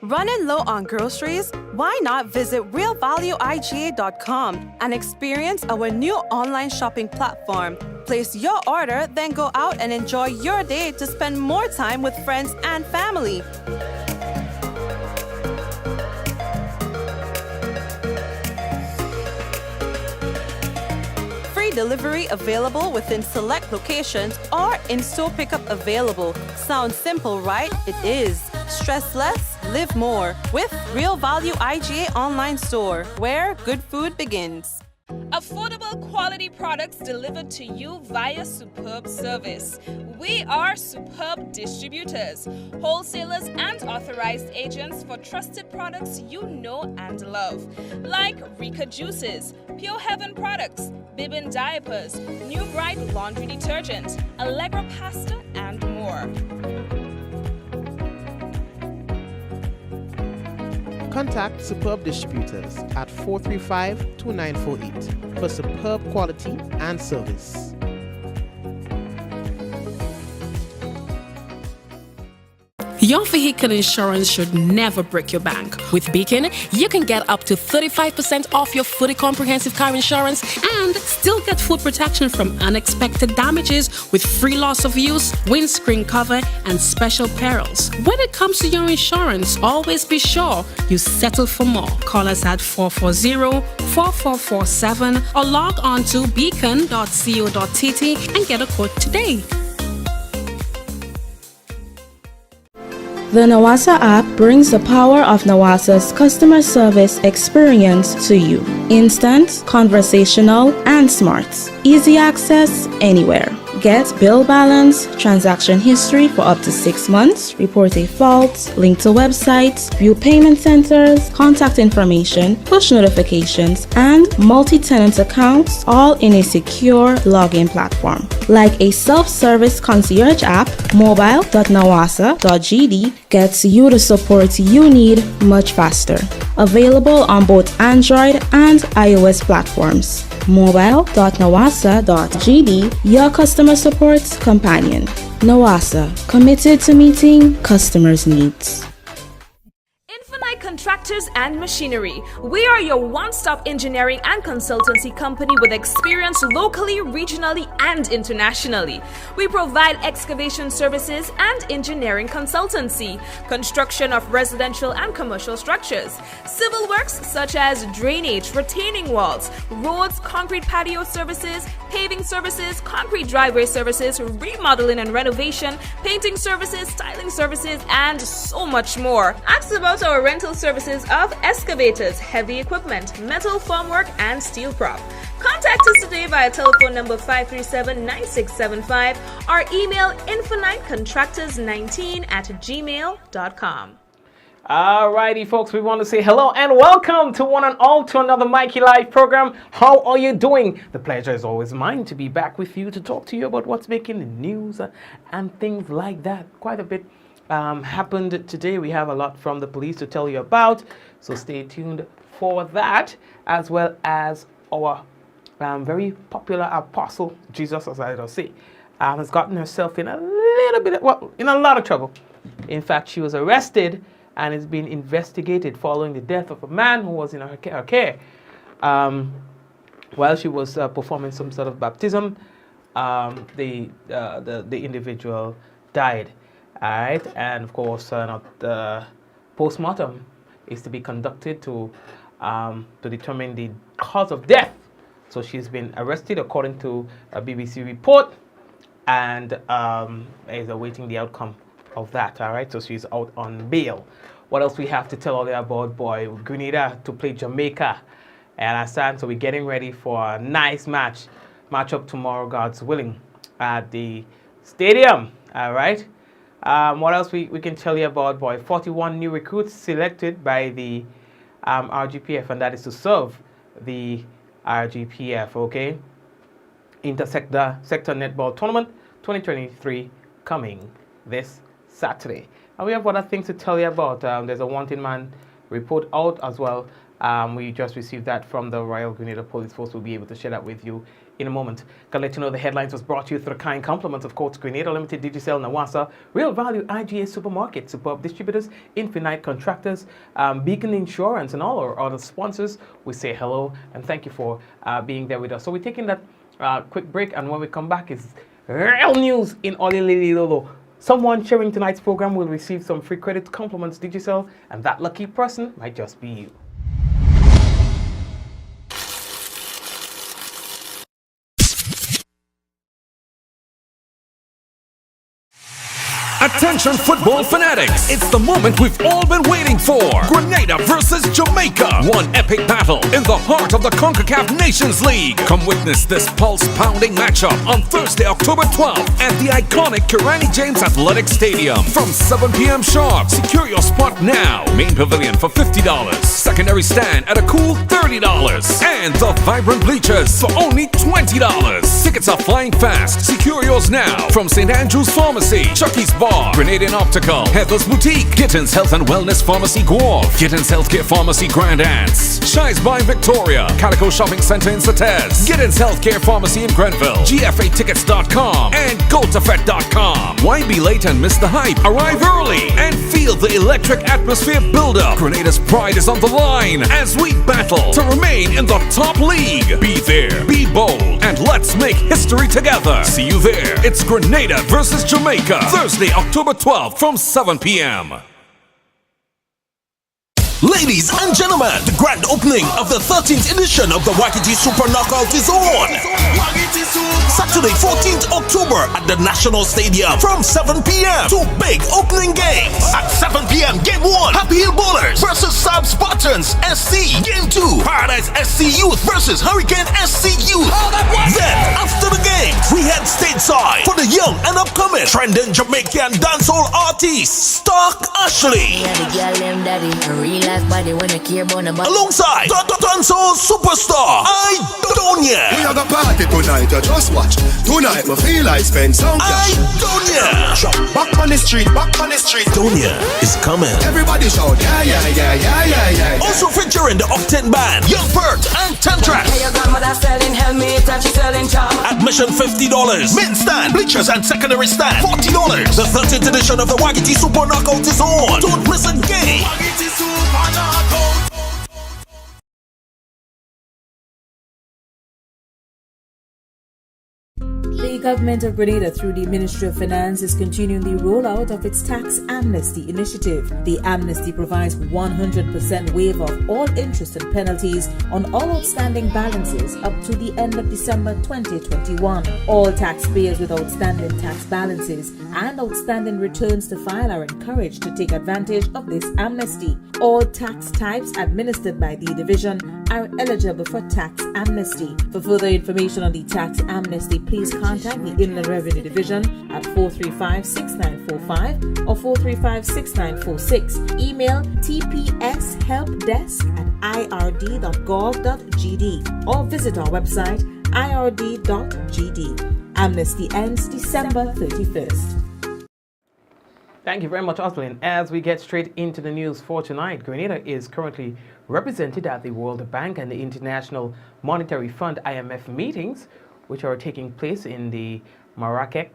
Running low on groceries? Why not visit realvalueiga.com and experience our new online shopping platform? Place your order, then go out and enjoy your day to spend more time with friends and family. Free delivery available within select locations or in-store pickup available. Sounds simple, right? It is. Stress less, live more with Real Value IGA online store, where good food begins. Affordable quality products delivered to you via superb service. We are Superb Distributors, wholesalers and authorized agents for trusted products you know and love, like Rika Juices, Pure Heaven products, Bibbin diapers, New Bright laundry detergent, Allegra pasta, and more. Contact Superb Distributors at 435-2948 for superb quality and service. Your vehicle insurance should never break your bank. With Beacon, you can get up to 35% off your fully comprehensive car insurance and still get full protection from unexpected damages with free loss of use, windscreen cover, and special perils. When it comes to your insurance, always be sure you settle for more. Call us at 440-4447 or log on to beacon.co.tt and get a quote today. The Nawasa app brings the power of Nawasa's customer service experience to you. Instant, conversational, and smart. Easy access anywhere. Get bill balance, transaction history for up to 6 months, report a fault, link to websites, view payment centers, contact information, push notifications, and multi-tenant accounts, all in a secure login platform. Like a self-service concierge app, mobile.nawasa.gd gets you the support you need much faster. Available on both Android and iOS platforms. mobile.nawasa.gd, your customer support companion. Nawasa, committed to meeting customers' needs. Contractors and Machinery. We are your one-stop engineering and consultancy company with experience locally, regionally, and internationally. We provide excavation services and engineering consultancy, construction of residential and commercial structures, civil works such as drainage, retaining walls, roads, concrete patio services, paving services, concrete driveway services, remodeling and renovation, painting services, styling services, and so much more. Ask about our rental services of excavators, heavy equipment, metal formwork, and steel prop. Contact us today via telephone number 537-9675 or email infinitecontractors19@gmail.com. Alrighty, folks, we want to say hello and welcome to one and all to another Mikey Live program. How are you doing? The pleasure is always mine to be back with you to talk to you about what's making the news and things like that. Quite a bit happened today. We have a lot from the police to tell you about, so stay tuned for that, as well as our very popular apostle, Jesus, as I say, has gotten herself in a little bit, in a lot of trouble. In fact, she was arrested and is being investigated following the death of a man who was in her care. While she was performing some sort of baptism, the individual died. All right, and of course, the postmortem is to be conducted to determine the cause of death. So she's been arrested according to a BBC report, and is awaiting the outcome of that. All right, so she's out on bail. What else we have to tell all you about? Boy, Grenada to play Jamaica, and so we're getting ready for a nice matchup tomorrow, God's willing, at the stadium. All right. What else we can tell you about, boy? 41 new recruits selected by the RGPF, and that is to serve the RGPF, okay? Sector Netball Tournament 2023 coming this Saturday. And we have other things to tell you about. There's a wanted man report out, as well We just received that from the Royal Grenada Police Force. We'll be able to share that with you in a moment. Can let you know the headlines was brought to you through the kind compliments of Courts Grenada Limited, Digicel, Nawasa, Real Value IGA Supermarket, Superb Distributors, Infinite Contractors, Beacon Insurance, and all our other sponsors. We say hello and thank you for being there with us. So we're taking that quick break, and when we come back is real news in Olilililolo. Someone sharing tonight's program will receive some free credit compliments Digicel, and that lucky person might just be you. Attention football fanatics, it's the moment we've all been waiting for. Grenada versus Jamaica, one epic battle in the heart of the CONCACAF Nations League. Come witness this pulse-pounding matchup on Thursday, October 12th at the iconic Kirani James Athletic Stadium from 7 p.m. sharp. Secure your spot now. Main pavilion for $50, secondary stand at a cool $30, and the vibrant bleachers for only $20. Tickets are flying fast. Secure yours now from St. Andrew's Pharmacy, Chucky's Bar, Grenadian Optical, Heather's Boutique, Gittins Health and Wellness Pharmacy Guelph, Gittins Healthcare Pharmacy Grand Anse, Shies by Victoria, Calico Shopping Center in Sates, Gittins Healthcare Pharmacy in Grenville, GFAtickets.com, and GoToFet.com. Why be late and miss the hype? Arrive early and feel the electric atmosphere build up. Grenada's pride is on the line as we battle to remain in the top league. Be there, be bold, and let's make history together. See you there. It's Grenada versus Jamaica, Thursday, October 12th from 7 p.m. Ladies and gentlemen, the grand opening of the 13th edition of the Waikiki Super Knockout is on. Saturday, 14th October at the National Stadium from 7 p.m. Two big opening games. At 7 p.m, Game 1, Happy Hill Bowlers versus Sub Spartans SC. Game 2, Paradise SC Youth versus Hurricane SC Youth. Then, after the game, we head stateside for the young and upcoming trending Jamaican dancehall artist, Stark Ashley. Alongside the dancehall superstar, Idonia. We have a party tonight, just watch. Tonight we feel like spend some cash. Idonia. Back on the street, Idonia is coming. Everybody shout, yeah, yeah, yeah, yeah, yeah, yeah. Also featuring the Octane Band, Young Pert and Tentrax. Admission $50. Main stand, bleachers and secondary stand $40. The 13th edition of the Waikiki Super Knockout is on. Don't miss a game. Waikiki Super Knockout. The Government of Grenada, through the Ministry of Finance, is continuing the rollout of its tax amnesty initiative. The amnesty provides 100% waiver of all interest and penalties on all outstanding balances up to the end of December 2021. All taxpayers with outstanding tax balances and outstanding returns to file are encouraged to take advantage of this amnesty. All tax types administered by the division are eligible for tax amnesty. For further information on the tax amnesty, please contact the Inland Revenue Division at 435-6945 or 435-6946. Email tpshelpdesk@ird.gov.gd or visit our website ird.gd. Amnesty ends December 31st. Thank you very much, Oswald. As we get straight into the news for tonight, Grenada is currently represented at the World Bank and the International Monetary Fund IMF meetings, which are taking place in the Morocco.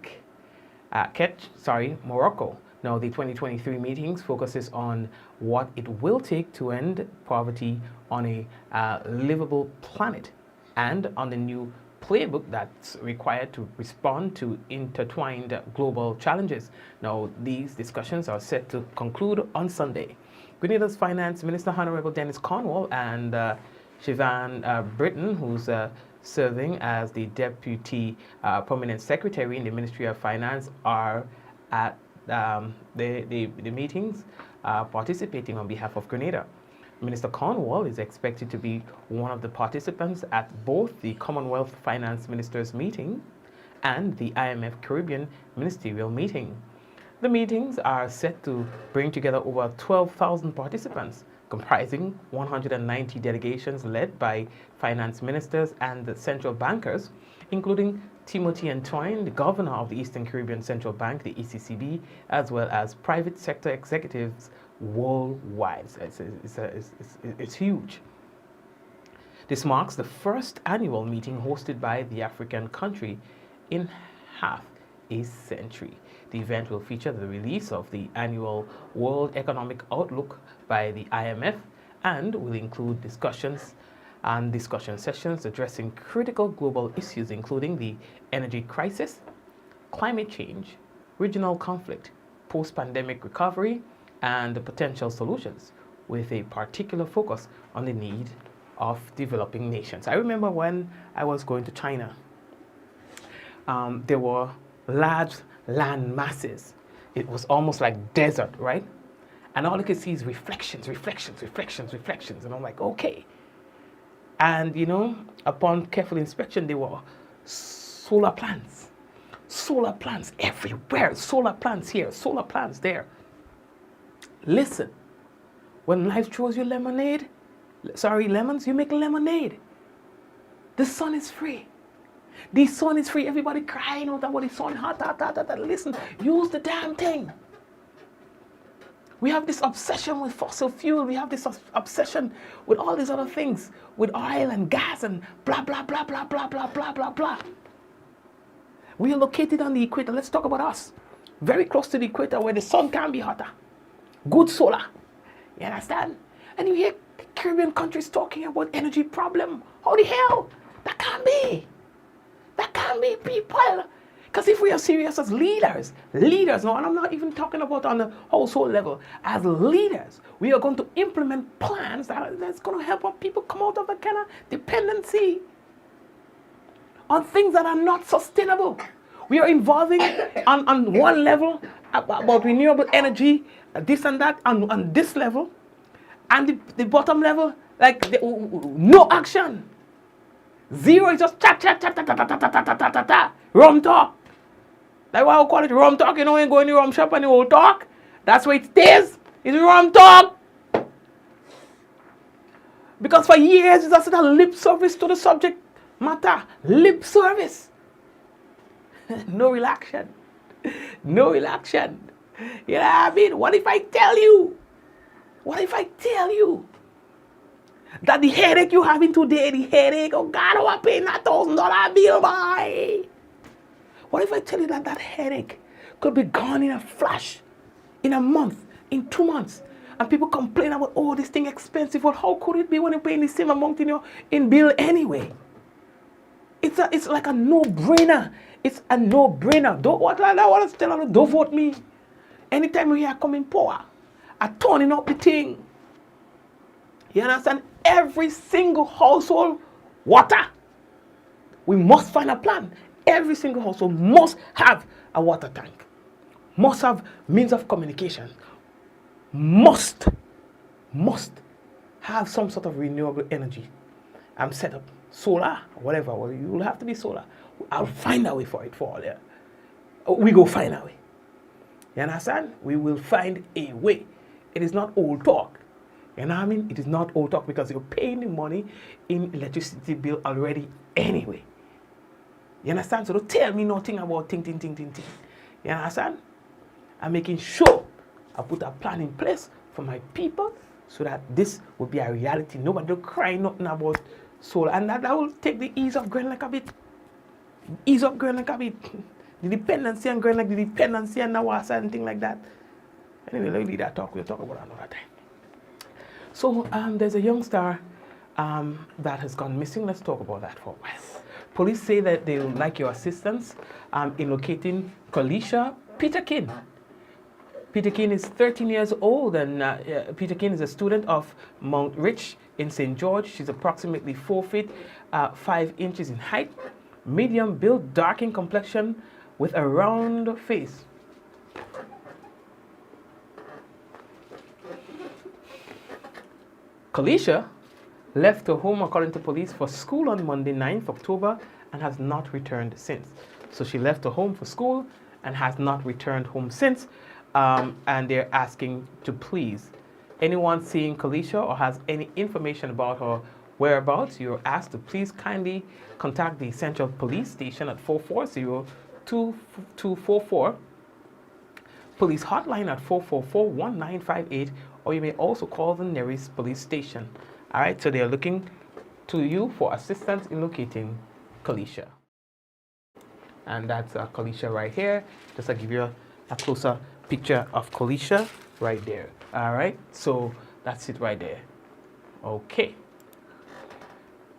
Now, the 2023 meetings focuses on what it will take to end poverty on a livable planet and on the new playbook that's required to respond to intertwined global challenges. Now, these discussions are set to conclude on Sunday. Grenada's Finance Minister, Honorable Dennis Cornwall, and Siobhan Britton, who's serving as the Deputy Permanent Secretary in the Ministry of Finance, are at the meetings participating on behalf of Grenada. Minister Cornwall is expected to be one of the participants at both the Commonwealth Finance Ministers meeting and the IMF Caribbean Ministerial meeting. The meetings are set to bring together over 12,000 participants, comprising 190 delegations led by finance ministers and the central bankers, including Timothy Antoine, the governor of the Eastern Caribbean Central Bank, the ECCB, as well as private sector executives worldwide. It's huge. This marks the first annual meeting hosted by the African country in half a century. The event will feature the release of the annual World Economic Outlook by the IMF and will include discussion sessions addressing critical global issues including the energy crisis, climate change, regional conflict, post-pandemic recovery, and the potential solutions, with a particular focus on the need of developing nations. I remember when I was going to China, there were large land masses. It was almost like desert, right? And all you could see is reflections. And I'm like, okay. And you know, upon careful inspection, there were solar plants everywhere. Solar plants here, solar plants there. Listen, when life throws you lemons, you make lemonade. The sun is free. The sun is free. Everybody crying out about the sun. Hot. Listen, use the damn thing. We have this obsession with fossil fuel. We have this obsession with all these other things, with oil and gas and blah, blah, blah, blah, blah, blah, blah, blah, blah. We are located on the equator. Let's talk about us. Very close to the equator where the sun can be hotter. Good solar. You understand? And you hear Caribbean countries talking about energy problem. How the hell? That can't be. That can't be, people. Because if we are serious as leaders, no, and I'm not even talking about on the household level, as leaders, we are going to implement plans that's going to help our people come out of a kind of dependency on things that are not sustainable. We are involving on one level about renewable energy, this and that, on this level, and the bottom level, like no action. Zero is just chat, rum talk. That's why I call it rum talk. You know, when you go in the rum shop and you will talk, that's what it stays. It's rum talk. Because for years, it's just a lip service to the subject matter. Lip service. No relaxation. No relaxation. You know what I mean? What if I tell you that the headache you having today, oh God, I'm paying that $1,000 bill, boy. What if I tell you that headache could be gone in a flash, in a month, in 2 months, and people complain about, oh, this thing expensive. Well, how could it be when you're paying the same amount in bill anyway? It's like a no-brainer. It's a no-brainer. Don't vote me. Anytime we are coming power, I turning up the thing. You understand? Every single household, water. We must find a plan. Every single household must have a water tank. Must have means of communication. Must have some sort of renewable energy. I'm set up. Solar, whatever. Well, you will have to be solar. I'll find a way for it for all, yeah. We go find a way. You understand? We will find a way. It is not old talk. You know what I mean? It is not old talk because you're paying the money in electricity bill already anyway. You understand? So don't tell me nothing about ting. You understand? I'm making sure I put a plan in place for my people so that this will be a reality. Nobody will cry nothing about solar. And that will take the ease of going like a bit. Ease up going like a bit. The dependency and going like the dependency and Nawasa and things like that. Anyway, let me leave that talk. We'll talk about it another time. So there's a youngster that has gone missing. Let's talk about that for a while. Police say that they would like your assistance in locating Kalisha Peterkin. Peterkin is 13 years old, and Peterkin is a student of Mount Rich in St. George. She's approximately 4 feet 5 inches in height, medium build, dark in complexion, with a round face. Kalisha left her home, according to police, for school on Monday, 9th October, and has not returned since. So she left her home for school and has not returned home since. And they're asking to please, anyone seeing Kalisha or has any information about her whereabouts, you're asked to please kindly contact the Central Police Station at 440-2244 police hotline at 444-1958, or you may also call the nearest police station. All right, so they are looking to you for assistance in locating Kalisha. And that's Kalisha right here. Just to give you a closer picture of Kalisha right there. All right, so that's it right there. Okay.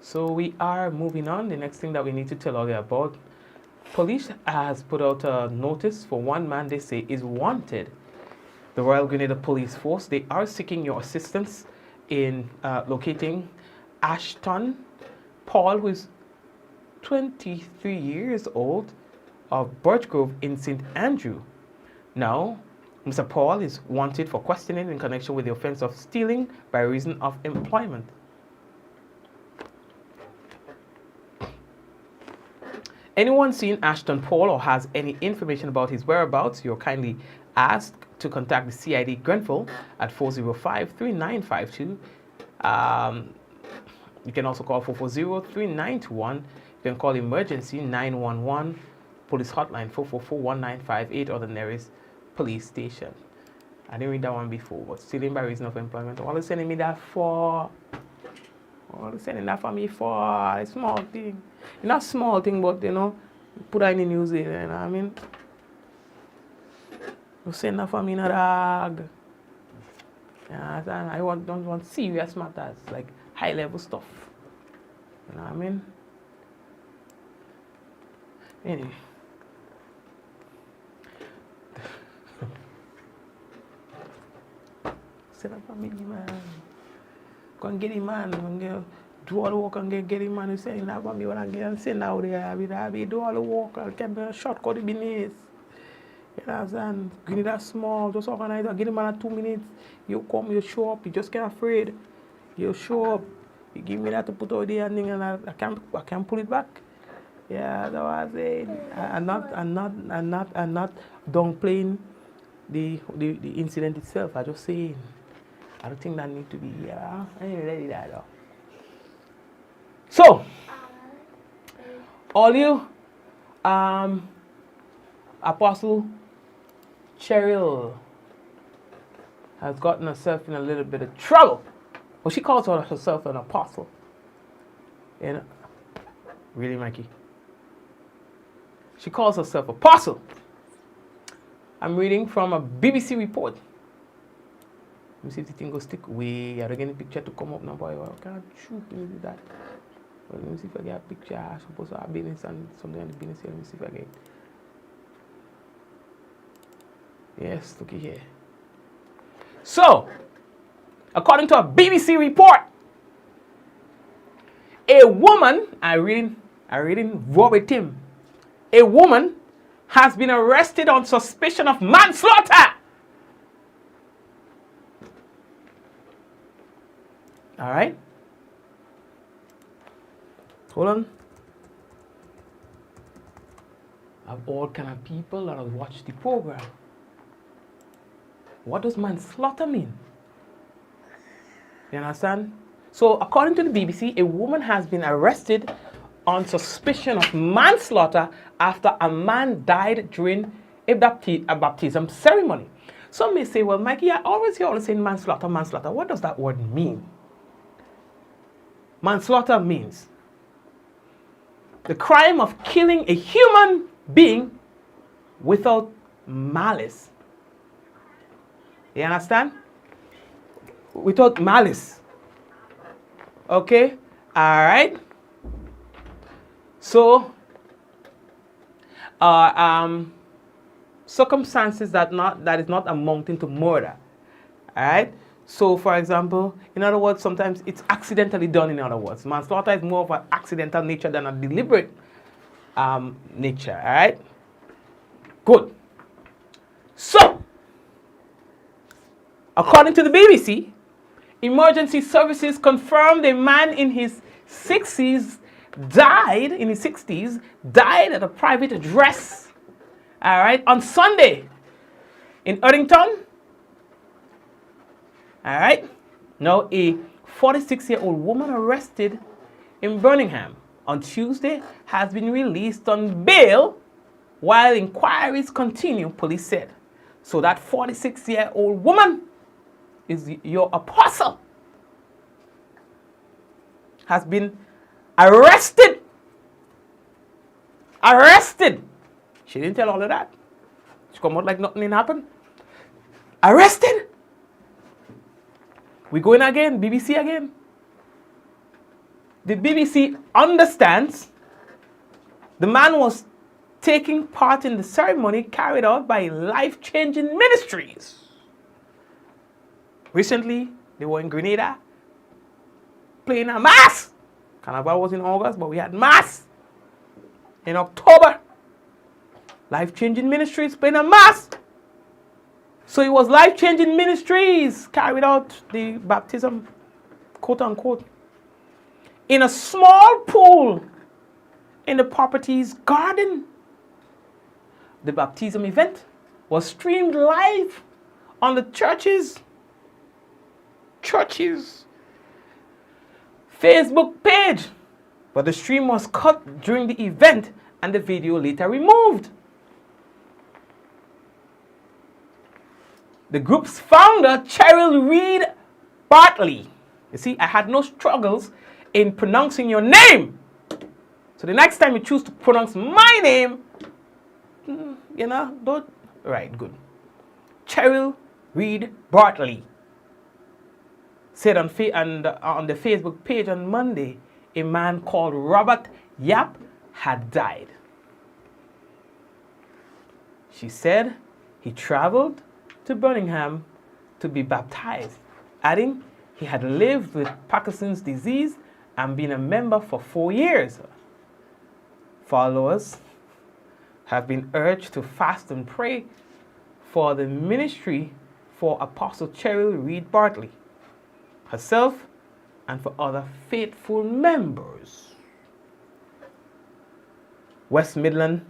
So we are moving on. The next thing that we need to tell all you about, police has put out a notice for one man they say is wanted. The Royal Grenada Police Force, they are seeking your assistance in locating Ashton Paul, who is 23 years old, of Birch Grove in St. Andrew. Now, Mr. Paul is wanted for questioning in connection with the offense of stealing by reason of employment. Anyone seen Ashton Paul or has any information about his whereabouts, you're kindly asked to contact the CID Grenfell at 405-3952. You can also call 440-3921. You can call emergency 911, police hotline 444-1958, or the nearest police station. I didn't read that one before, but stealing by reason of employment. All they're sending me that for, all they're sending that for me for a small thing. Not small thing, but you know, put that in the news there, you know what I mean? You send that for me in a dog. Yeah, I don't want serious matters, like high level stuff. You know what I mean? Anyway. Send that for me, man. Go and get him, man. Do all the work and get him, man. You say that for me when I get send out there. I be do all the work. I'll get the shortcut the business. You know what I'm saying? Give me that small, just organize it. Get him man 2 minutes. You come, you show up. You just get afraid. You show up. You give me that to put out there and I can't pull it back. Yeah, that's what I said. I'm not downplaying the incident itself. I just saying. I don't think that need to be here. I ain't ready that though. So, all you, Apostle Cheryl has gotten herself in a little bit of trouble. Well, she calls herself an apostle. You know? Really, Mikey? She calls herself apostle. I'm reading from a BBC report. Let me see if the thing will stick. Wait, I don't get a picture to come up now, boy. I can't shoot me with that. Well, let me see if I get a picture. I'm supposed to have business and something on the business here. Let me see if I get it. Yes, look here. So, according to a BBC report, a woman, I reading verbatim, a woman has been arrested on suspicion of manslaughter. All right. Hold on. Of all kind of people that have watched the program. What does manslaughter mean? You understand? So, according to the BBC, a woman has been arrested on suspicion of manslaughter after a man died during a baptism ceremony. Some may say, well, Mikey, I always hear all saying manslaughter, manslaughter. What does that word mean? Manslaughter means the crime of killing a human being without malice. You understand? Without malice. Okay? All right? So, circumstances that is not amounting to murder. All right? So, for example, in other words, sometimes it's accidentally done, in other words. Manslaughter is more of an accidental nature than a deliberate nature, all right? Good. So, according to the BBC, emergency services confirmed a man in his 60s died at a private address, all right, on Sunday in Erdington. All right. Now, a 46-year-old woman arrested in Birmingham on Tuesday has been released on bail while inquiries continue, police said. So that 46-year-old woman is your apostle, has been arrested. Arrested. She didn't tell all of that. She come out like nothing didn't happen. Arrested. We going again, BBC again. The BBC understands the man was taking part in the ceremony carried out by Life-Changing Ministries. Recently, they were in Grenada playing a mass. Carnival was in August, but we had mass in October. Life-Changing Ministries playing a mass. So it was Life-Changing Ministries carried out the baptism, quote unquote, in a small pool in the property's garden. The baptism event was streamed live on the church's Facebook page, but the stream was cut during the event and the video later removed. The group's founder, Cheryl Reed Bartley. You see, I had no struggles in pronouncing your name. So the next time you choose to pronounce my name, don't. Right, good. Cheryl Reed Bartley said on the Facebook page on Monday, a man called Robert Yap had died. She said he traveled to Birmingham to be baptized, adding he had lived with Parkinson's disease and been a member for 4 years. Followers have been urged to fast and pray for the ministry for Apostle Cheryl Reed Bartley, herself, and for other faithful members. West Midland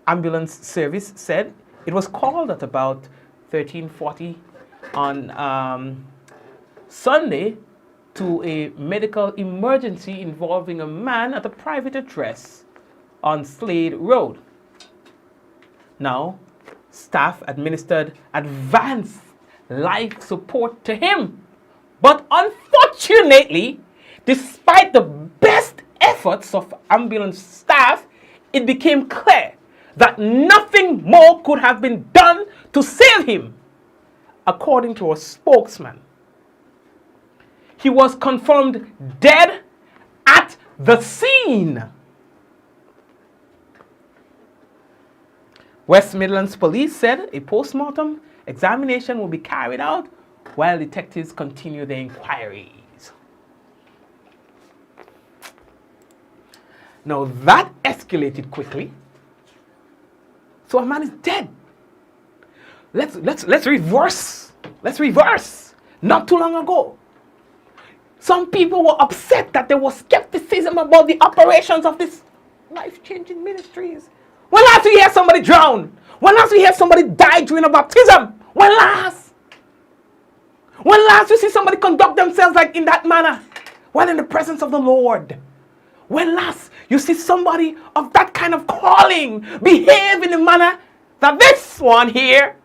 Ambulance Service said it was called at about 13:40 on Sunday to a medical emergency involving a man at a private address on Slade Road. Now, staff administered advanced life support to him. But unfortunately, despite the best efforts of ambulance staff, it became clear that nothing more could have been done to save him, according to a spokesman. He was confirmed dead at the scene. West Midlands Police said a post-mortem examination will be carried out while detectives continue their inquiries. Now that escalated quickly. So a man is dead. Let's reverse. Let's reverse. Not too long ago, some people were upset that there was skepticism about the operations of this Life-Changing Ministries. When last we hear somebody drown? When last we hear somebody die during a baptism? When last? When last you see somebody conduct themselves like in that manner while in the presence of the Lord? When last you see somebody of that kind of calling behave in the manner that this one here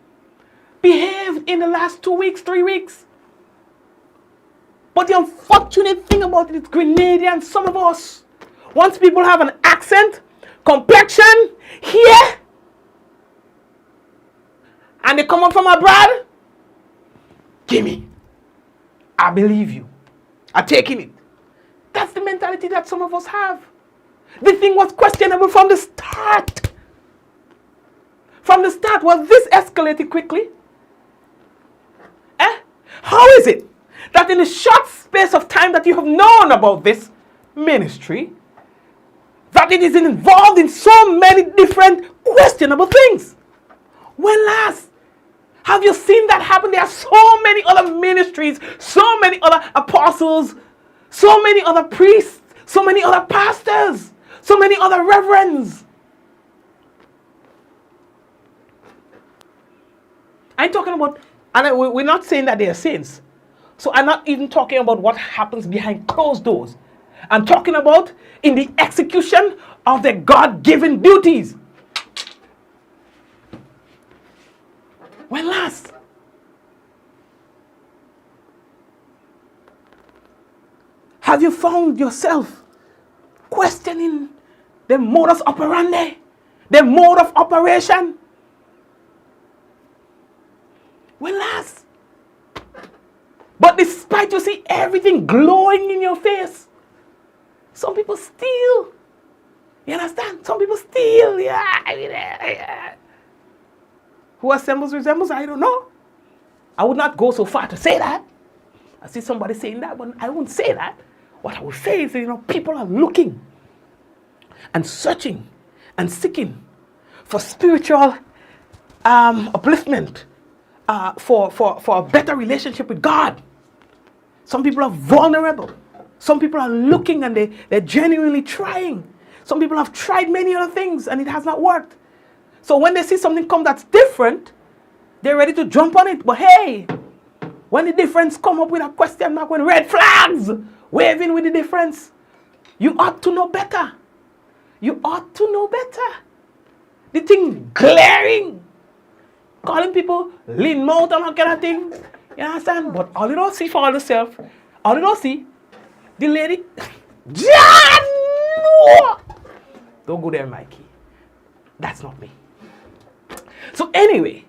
behaved in the last 2 weeks, 3 weeks? But the unfortunate thing about it is Grenadians, some of us, once people have an accent, complexion here, and they come up from abroad, gimme, I believe you, I'm taking it. That's the mentality that some of us have. The thing was questionable from the start. From the start, was this escalated quickly? How is it that in the short space of time that you have known about this ministry, that it is involved in so many different questionable things? When last have you seen that happen? There are so many other ministries, so many other apostles, so many other priests, so many other pastors, so many other reverends. I'm talking about, and we're not saying that they are saints. So I'm not even talking about what happens behind closed doors. I'm talking about in the execution of their God-given duties. When last? Have you found yourself questioning the modus operandi, the mode of operation? When last? But despite you see everything glowing in your face, some people still, you understand? Some people still, yeah. Who assembles resembles, I don't know. I would not go so far to say that. I see somebody saying that, but I won't say that. What I would say is, people are looking and searching and seeking for spiritual upliftment, for a better relationship with God. Some people are vulnerable. Some people are looking and they're genuinely trying. Some people have tried many other things and it has not worked. So when they see something come that's different, they're ready to jump on it. But hey, when the difference come up with a question mark, when red flags waving with the difference, you ought to know better. You ought to know better. The thing glaring, calling people lean mouth and all kind of thing. You understand? But all you don't see for all yourself, all you don't see, the lady, John! Don't go there, Mikey. That's not me. So anyway,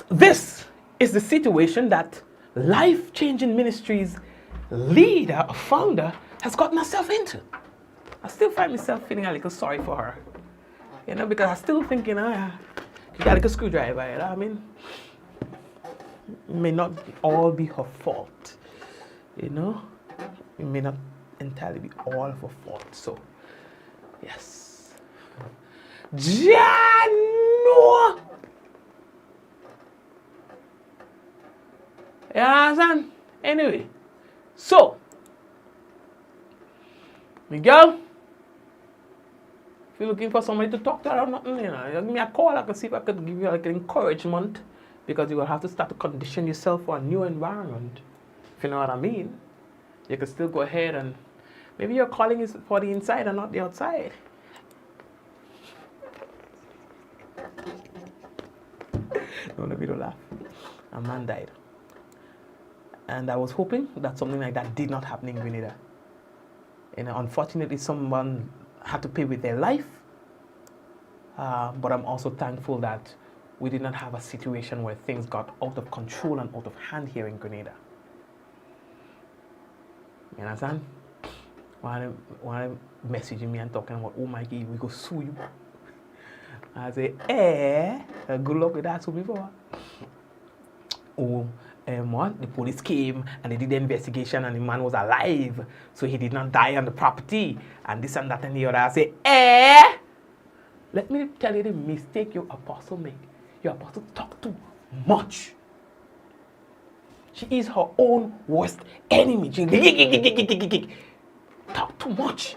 this is the situation that Life-Changing Ministries leader or founder has gotten herself into. I still find myself feeling a little sorry for her. Because I still think, you got a little screwdriver, I mean, it may not all be her fault, It may not entirely be all of her fault. So, yes. Jano! You understand? Anyway, so, Miguel, if you're looking for somebody to talk to or nothing, give me a call. I can see if I could give you like an encouragement, because you will have to start to condition yourself for a new environment. If you know what I mean. You can still go ahead and maybe your calling is for the inside and not the outside. Don't let me laugh. A man died. And I was hoping that something like that did not happen in Grenada. Unfortunately, someone had to pay with their life. But I'm also thankful that we did not have a situation where things got out of control and out of hand here in Grenada. You understand? While messaging me and talking about, oh Mikey, we go sue you. I say, good luck with that, sue me for. What? The police came and they did the investigation and the man was alive, so he did not die on the property, and this and that and the other. I say, let me tell you the mistake your apostle make. Your apostle talk too much. She is her own worst enemy. Talk too much.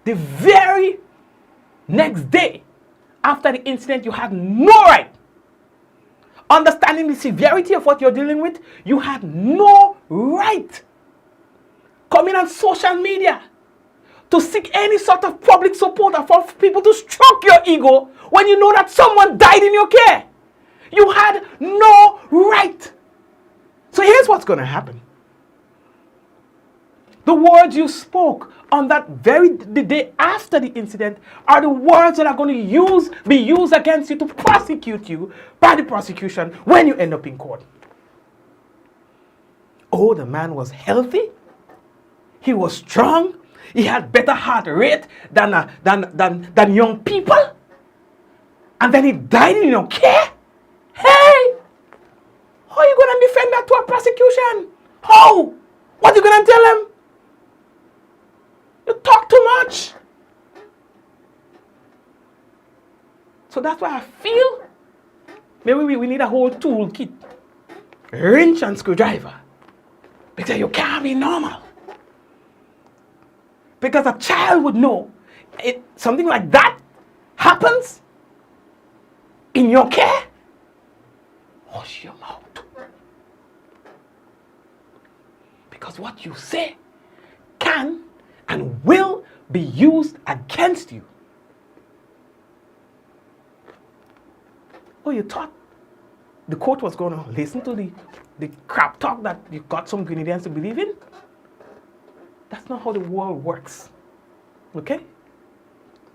The very next day after the incident, you had no right. Understanding the severity of what you're dealing with, you had no right coming on social media to seek any sort of public support or for people to stroke your ego when you know that someone died in your care. You had no right. So here's what's going to happen. The words you spoke on the day after the incident are the words that are going to be used against you to prosecute you by the prosecution when you end up in court. Oh, the man was healthy. He was strong. He had better heart rate than young people. And then he died in your care. Hey! How are you going to defend that to a prosecution? How? What are you going to tell him? You talk too much. So that's why I feel maybe we need a whole toolkit. Wrench and screwdriver. Because you can't be normal. Because a child would know something like that happens in your care. Hush your mouth. Because what you say can and will be used against you. Oh, you thought the court was going to listen to the crap talk that you got some Grenadians to believe in? That's not how the world works. Okay?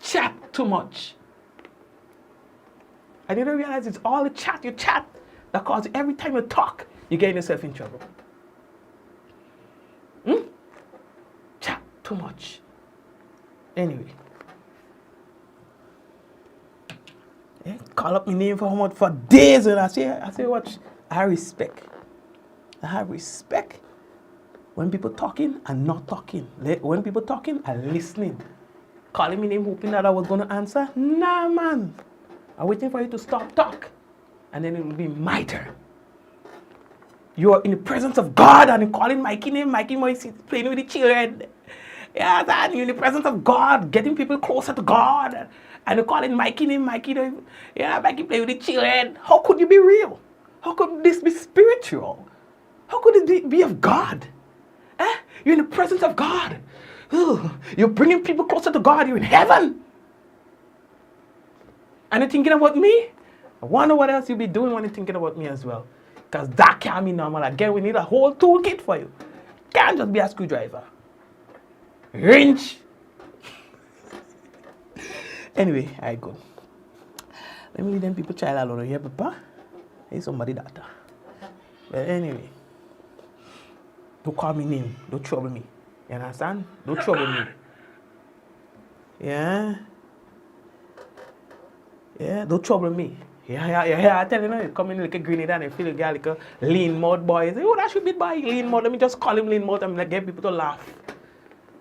Chat too much. I didn't realize it's all the chat you chat that causes every time you talk, you get yourself in trouble. Chat too much. Anyway. Call up my name for days and I say what? I have respect. I have respect when people talking and not talking. When people talking and listening. Calling me name hoping that I was going to answer. Nah, man. I'm waiting for you to stop talk. And then it will be my turn. You are in the presence of God and you're calling Mikey name. Mikey is playing with the children. Yeah, and you're in the presence of God, getting people closer to God. And you're calling Mikey name. Mikey playing with the children. How could you be real? How could this be spiritual? How could it be of God? You're in the presence of God. You're bringing people closer to God. You're in heaven. And you're thinking about me? I wonder what else you'll be doing when you're thinking about me as well. Because that can't be normal. Again, we need a whole toolkit for you. Can't just be a screwdriver. Wrench. Anyway, I go. Let me leave them people child alone here, Papa. Hey, somebody that. But anyway. Don't call me name. Don't trouble me. You understand? Don't trouble me. Yeah? Yeah, don't trouble me. Yeah, I tell you, you come in like a grenade and you feel like a lean mouth boy. You say, oh, that should be by lean mouth. Let me just call him lean mouth and like, get people to laugh.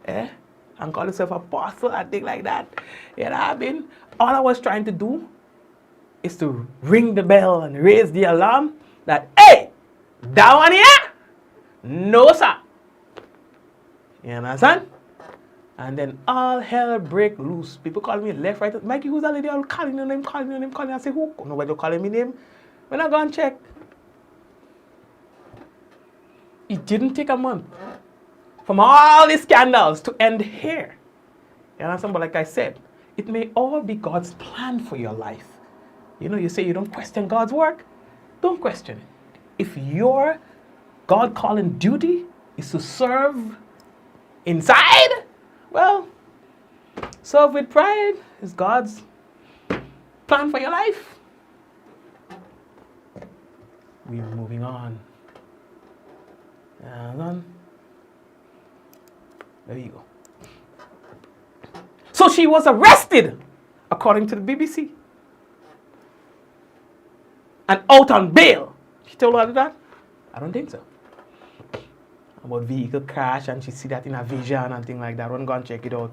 And call yourself apostle and things like that. You know what I mean? All I was trying to do is to ring the bell and raise the alarm that, hey, that one here? No, sir. You understand? And then all hell break loose. People call me left, right. Mikey, who's that lady? I'm calling your name, calling your name, calling. I say, who? Nobody calling me name. When I go and check, it didn't take a month from all these scandals to end here. You understand? But like I said, it may all be God's plan for your life. You know, you say you don't question God's work. Don't question it. If your God calling duty is to serve inside, well, serve with pride is God's plan for your life. We are moving on. There you go. So she was arrested, according to the BBC, and out on bail. She told her that? I don't think so. About vehicle crash, and she see that in a vision and thing like that. Run go and check it out.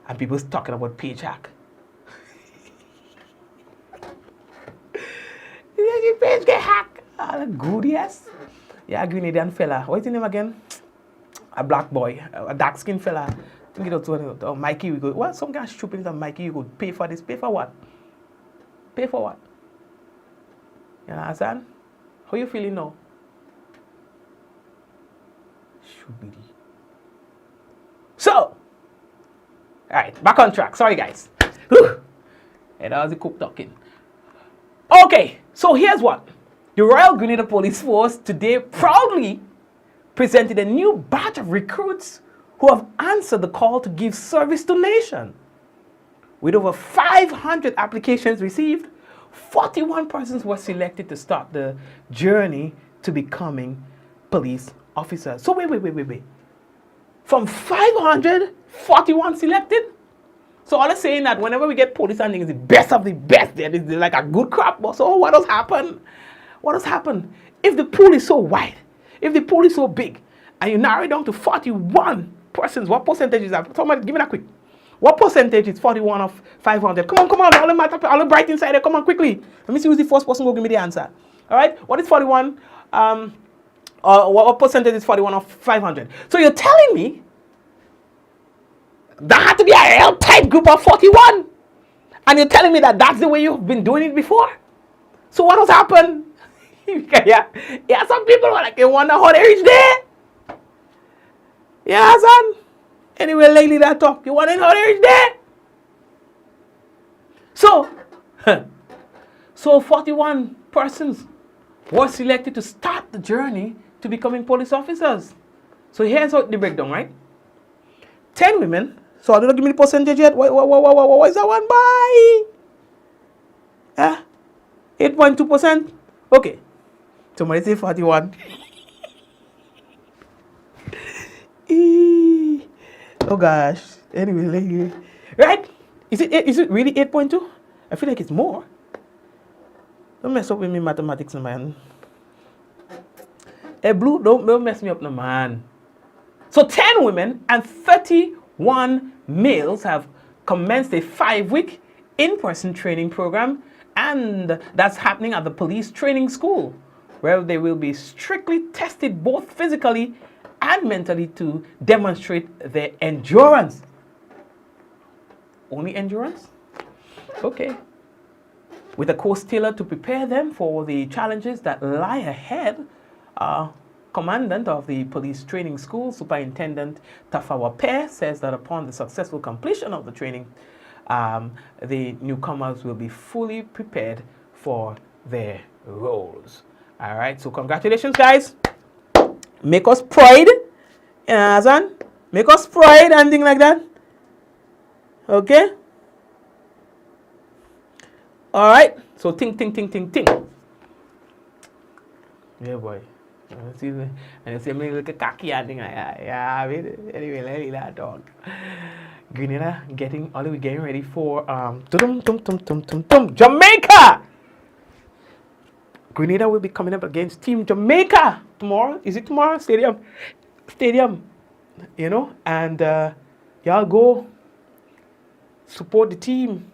And people talking about page hack. Your page get hacked. Good, yes. Yeah, a Grenadian fella. What's his name again? A black boy, a dark skinned fella. You know, Mikey, we go, well, some guy stupid that Mikey, you go pay for this. Pay for what? Pay for what? You understand? How you feeling now? So, alright, back on track. Sorry, guys. Whew. Hey, that was the cook talking. Okay, so here's what. The Royal Grenada Police Force today proudly presented a new batch of recruits who have answered the call to give service to nation. With over 500 applications received, 41 persons were selected to start the journey to becoming police officers. So wait. From 500, 41 selected? So all I'm saying that whenever we get police and it's the best of the best, there is like a good crop. So what does happen? What does happen? If the pool is so wide, if the pool is so big, and you narrow it down to 41 persons, what percentage is that? Somebody give me that quick. What percentage is 41 of 500? Come on, all the bright inside there, come on, quickly. Let me see who's the first person who will give me the answer. All right, what is 41? What percentage is 41 of 500? So you're telling me that had to be a real tight group of 41. And you're telling me that that's the way you've been doing it before? So what has happened? yeah, some people are like, they wonder how they reach there. Yeah, son. Anyway, lately that talk, you wondering how they reach there? So So 41 persons were selected to start the journey to becoming police officers. So here's how the breakdown, right? 10 women. So I don't give me the percentage yet. What is that one by? 8.2%. Okay. Somebody say 41. Oh gosh. Anyway, right? Is it really 8.2? I feel like it's more. Don't mess up with me mathematics, man. Hey, Blue, don't mess me up, no, man. So 10 women and 31 males have commenced a 5-week in-person training program, and that's happening at the police training school, where they will be strictly tested both physically and mentally to demonstrate their endurance. Only endurance? Okay. With a course tailored to prepare them for the challenges that lie ahead, Commandant of the Police Training School, Superintendent Tafawa Pear, says that upon the successful completion of the training, the newcomers will be fully prepared for their roles. All right, so congratulations, guys. Make us pride, Azan. Make us pride and things like that. Okay? All right, so ting. Yeah, boy. And see me look a cocky and thing like that. Yeah, I mean, anyway, let me that dog. Grenada getting ready for Jamaica. Grenada will be coming up against Team Jamaica tomorrow. Is it tomorrow? Stadium. You know, and y'all go support the team.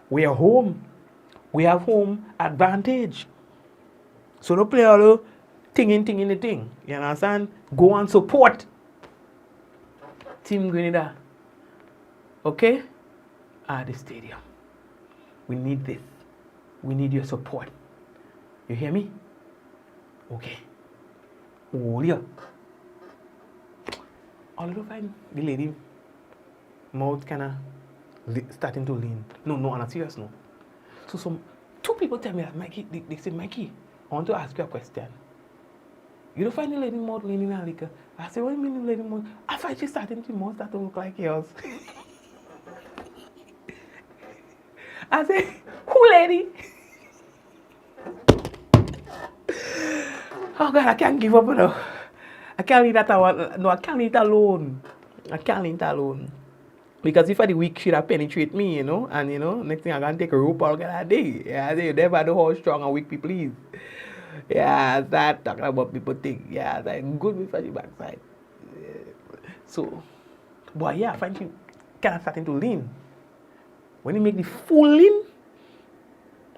We are home. We have home advantage. So don't play all the thing in the thing. You understand? Go and support Team Grenada. Okay? At the stadium. We need this. We need your support. You hear me? Okay. Oh, yeah. All of the the lady mouth kind of starting to lean. No, on a serious note. So two people tell me that, Mikey, they say, Mikey, I want to ask you a question. You don't find the lady mouth leaning a little? I say, what do you mean the lady mouth? I find she starting to mouth that don't look like yours. I say, who lady? Oh God, I can't give up now. I can't leave that alone. No, I can't leave it alone. Because if I the weak shit penetrate me, you know, and you know, next thing I can take a rope all that day. Yeah, I say you never know how strong and weak people is. Yeah, that talking about people think. Yeah, that good with the backside. Yeah. So, boy, yeah, I find you kind of starting to lean. When you make the full lean,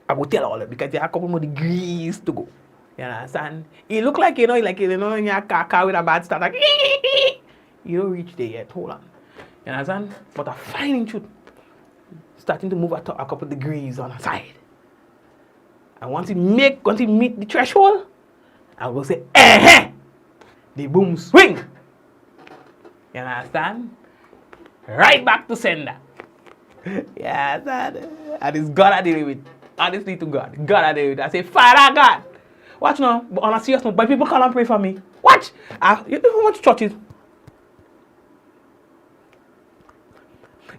I will tell all of it because there are a couple more degrees to go. You understand? It look like, you know, in your car with a bad start, like, you don't reach there yet. Hold on. You understand? But I find truth starting to move a couple of degrees on the side. And once it meet the threshold, I will say, the boom swing. You understand? Right back to sender. Yeah, that. And it's God I deal with. Honestly to God. God I deal with. I say, Father God. Watch now. But on a serious note, but people come and pray for me. Watch. You know how much churches?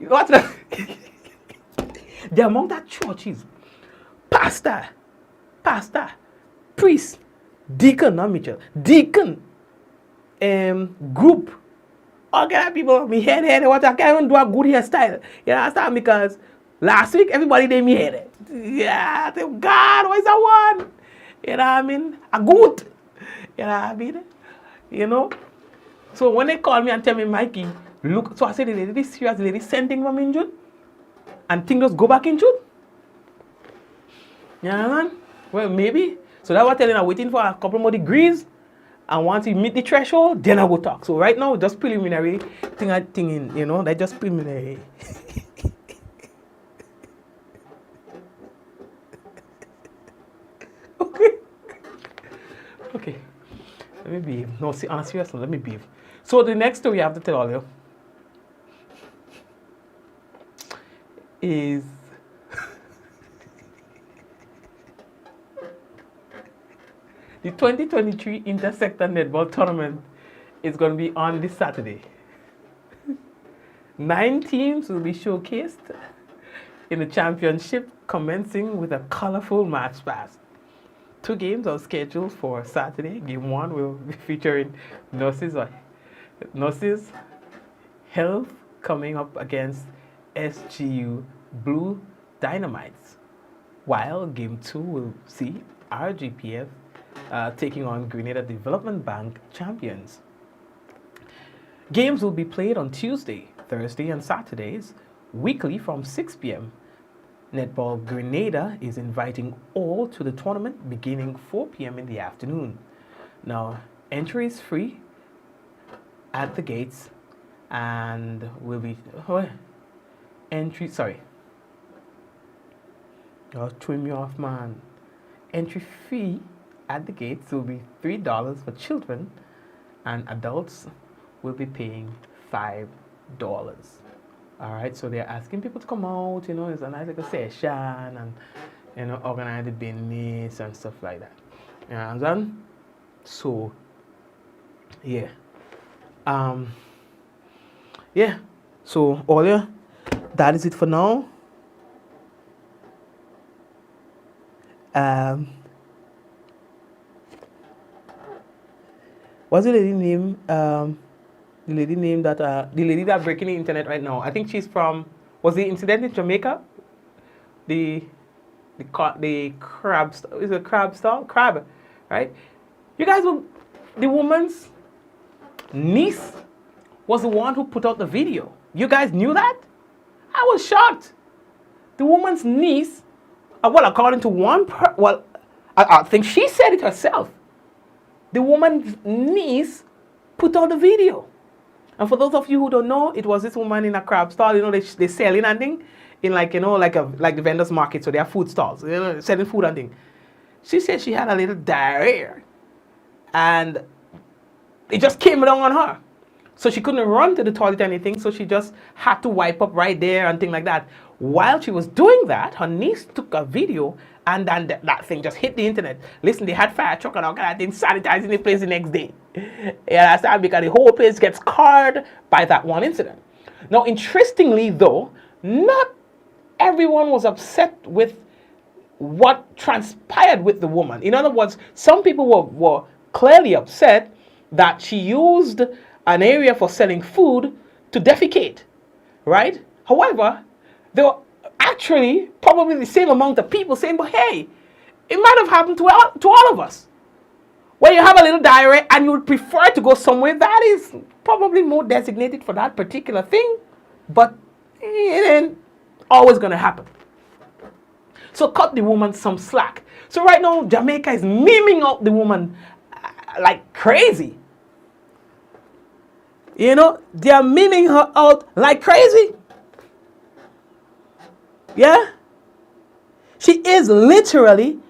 Watch now. The amount of churches, pastor, priest, deacon, not Mitchell, deacon, group, all kind of people, me head, what I can't even do a good hairstyle. You understand? Because last week, everybody did me head. Yeah, I think, God, what is that one? You know what I mean? A good. You know what I mean? You know? So when they call me and tell me, Mikey, look, so I said, this serious lady sending from injured, and things just go back injured. You know what I mean? Well, maybe. So that's what I'm telling you, I'm waiting for a couple more degrees. And once you meet the threshold, then I will talk. So right now, just preliminary thing in, you know, that's just preliminary. Okay. Let me behave. No, see, on a serious note, let me behave. So the next story I have to tell all you is The 2023 Intersector Netball Tournament is going to be on this Saturday. 9 teams will be showcased in the championship, commencing with a colorful match pass. 2 games are scheduled for Saturday. Game 1 will be featuring Nurses Health coming up against SGU Blue Dynamites, while Game 2 will see RGPF taking on Grenada Development Bank champions. Games will be played on Tuesday, Thursday, and Saturdays, weekly from 6 p.m. Netball Grenada is inviting all to the tournament beginning 4 p.m. in the afternoon. Now, entry is free at the gates and will be entry. Sorry, oh, trim me off, man. Entry fee at the gates will be $3 for children, and adults will be paying $5. All right, so they're asking people to come out. You know, it's a nice like a session, and you know, organize the business and stuff like that. You understand? So, yeah. Yeah. So, Olia, that is it for now. What's the lady name? The lady that breaking the internet right now. I think she's from. Was the incident in Jamaica? The crab. Is it crab stall? Crab, right? You guys will. The woman's niece was the one who put out the video. You guys knew that? I was shocked. The woman's niece. Well, according to I think she said it herself. The woman's niece put out the video. And for those of you who don't know, it was this woman in a crab stall. You know, they selling and thing in like, you know, like the vendors market. So they have food stalls, you know, selling food and thing. She said she had a little diarrhea, and it just came down on her. So she couldn't run to the toilet or anything. So she just had to wipe up right there and thing like that. While she was doing that, her niece took a video, and then that thing just hit the internet. Listen, they had fire truck and all kind of things sanitizing the place the next day. Yeah, that's that, because the whole place gets scarred by that one incident. Now, interestingly though, not everyone was upset with what transpired with the woman. In other words, some people were clearly upset that she used an area for selling food to defecate, right? However, there were actually probably the same amount of people saying, but hey, it might have happened to all of us. Where you have a little diarrhea and you would prefer to go somewhere that is probably more designated for that particular thing, but it ain't always going to happen. So cut the woman some slack. So right now, Jamaica is memeing out the woman like crazy. You know, they are memeing her out like crazy. Yeah? She is literally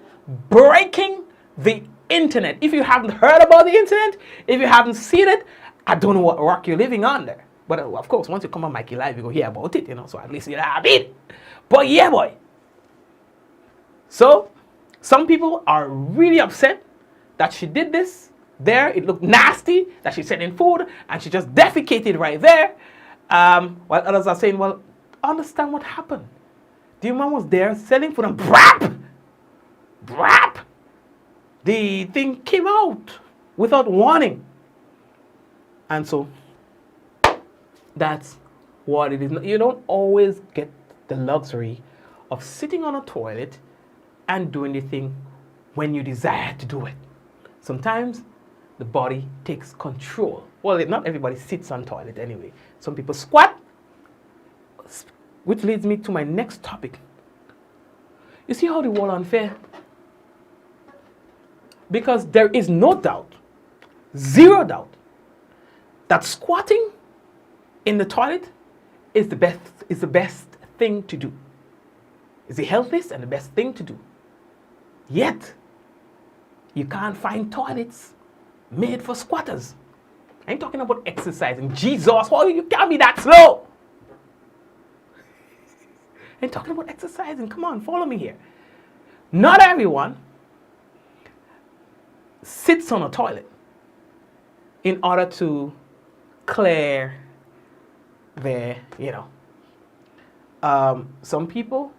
breaking the internet. If you haven't heard about the internet, if you haven't seen it, I don't know what rock you're living under. But of course, once you come on Mikey Live, you go hear about it, you know, so at least you'll have it. But yeah, boy. So, some people are really upset that she did this there. It looked nasty that she said in food, and she just defecated right there. While others are saying, well, understand what happened. The man was there selling food, and brap, the thing came out without warning. And so, that's what it is. You don't always get the luxury of sitting on a toilet and doing the thing when you desire to do it. Sometimes the body takes control. Well, not everybody sits on toilet anyway. Some people squat, which leads me to my next topic. You see how the world unfair? Because there is no doubt, zero doubt, that squatting in the toilet is the best thing to do. It's the healthiest and the best thing to do. Yet, you can't find toilets made for squatters. I ain't talking about exercising. Jesus, oh, you can't be that slow. I ain't talking about exercising. Come on, follow me here. Not everyone sits on a toilet in order to clear their, some people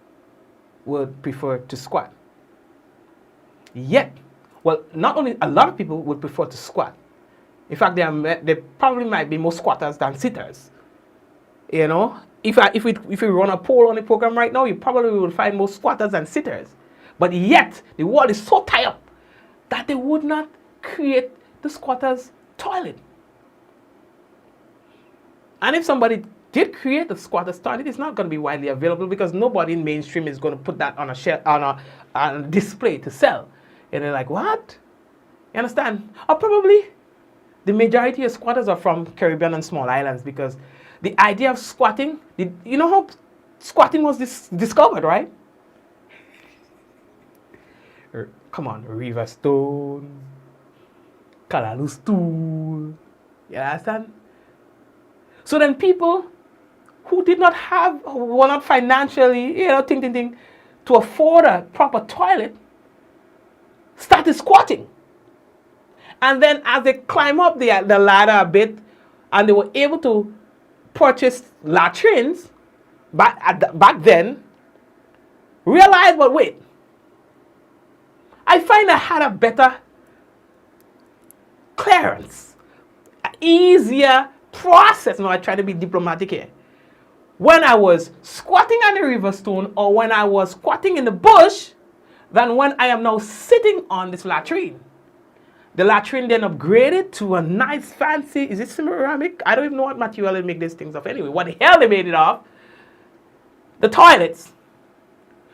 would prefer to squat. Yet, well, not only a lot of people would prefer to squat. In fact, there probably might be more squatters than sitters. If we run a poll on the program right now, you probably will find more squatters than sitters. But yet, the world is so tied up that they would not create the squatter's toilet. And if somebody did create the squatter's toilet, it's not going to be widely available because nobody in mainstream is going to put that on a display to sell. And they're like, what? You understand? Or probably the majority of squatters are from Caribbean and small islands because the idea of squatting, you know how squatting was discovered, right? Come on, River Stone, Kalalu stool. You understand? So then people who were not financially, to afford a proper toilet, started squatting. And then as they climb up the ladder a bit, and they were able to purchase latrines back then, realized, but wait, I find I had a better clearance, an easier process. No, I try to be diplomatic here. When I was squatting on the river stone or when I was squatting in the bush than when I am now sitting on this latrine. The latrine then upgraded to a nice fancy, is it ceramic? I don't even know what material they make these things of anyway. What the hell they made it of? The toilets.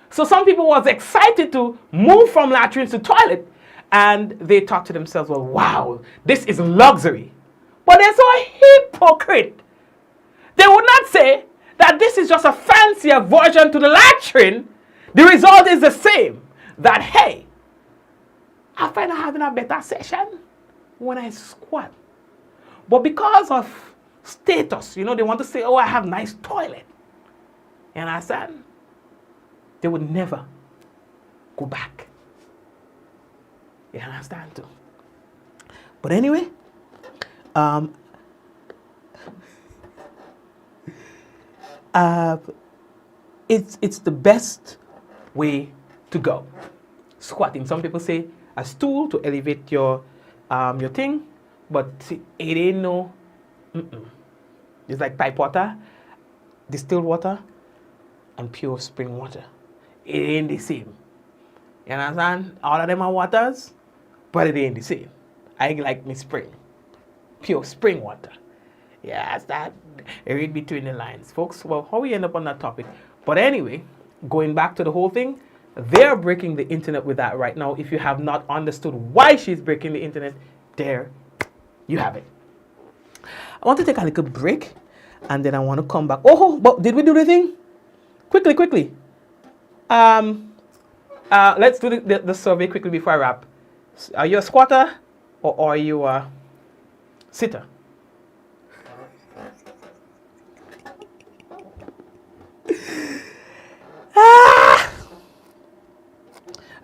So some people was excited to move from latrines to toilet and they thought to themselves, well, wow, this is luxury. But they're so hypocrite. They would not say that this is just a fancier version to the latrine. The result is the same. That, hey, I find I'm having a better session when I squat. But because of status, they want to say, oh, I have nice toilet. You understand? They would never go back. You understand too? But anyway, it's the best way to go. Squatting. Some people say a stool to elevate your thing, but it ain't no. It's like pipe water, distilled water, and pure spring water. It ain't the same. You understand? All of them are waters, but it ain't the same. I like me spring. Pure spring water. Yes, that. Read between the lines. Folks, well, how we end up on that topic? But anyway, going back to the whole thing, they're breaking the internet with that right now. If you have not understood why she's breaking the internet, there you have it. I want to take a little break, and then I want to come back. Oh, but did we do the thing? Quickly. Let's do the survey quickly before I wrap. Are you a squatter or are you a sitter?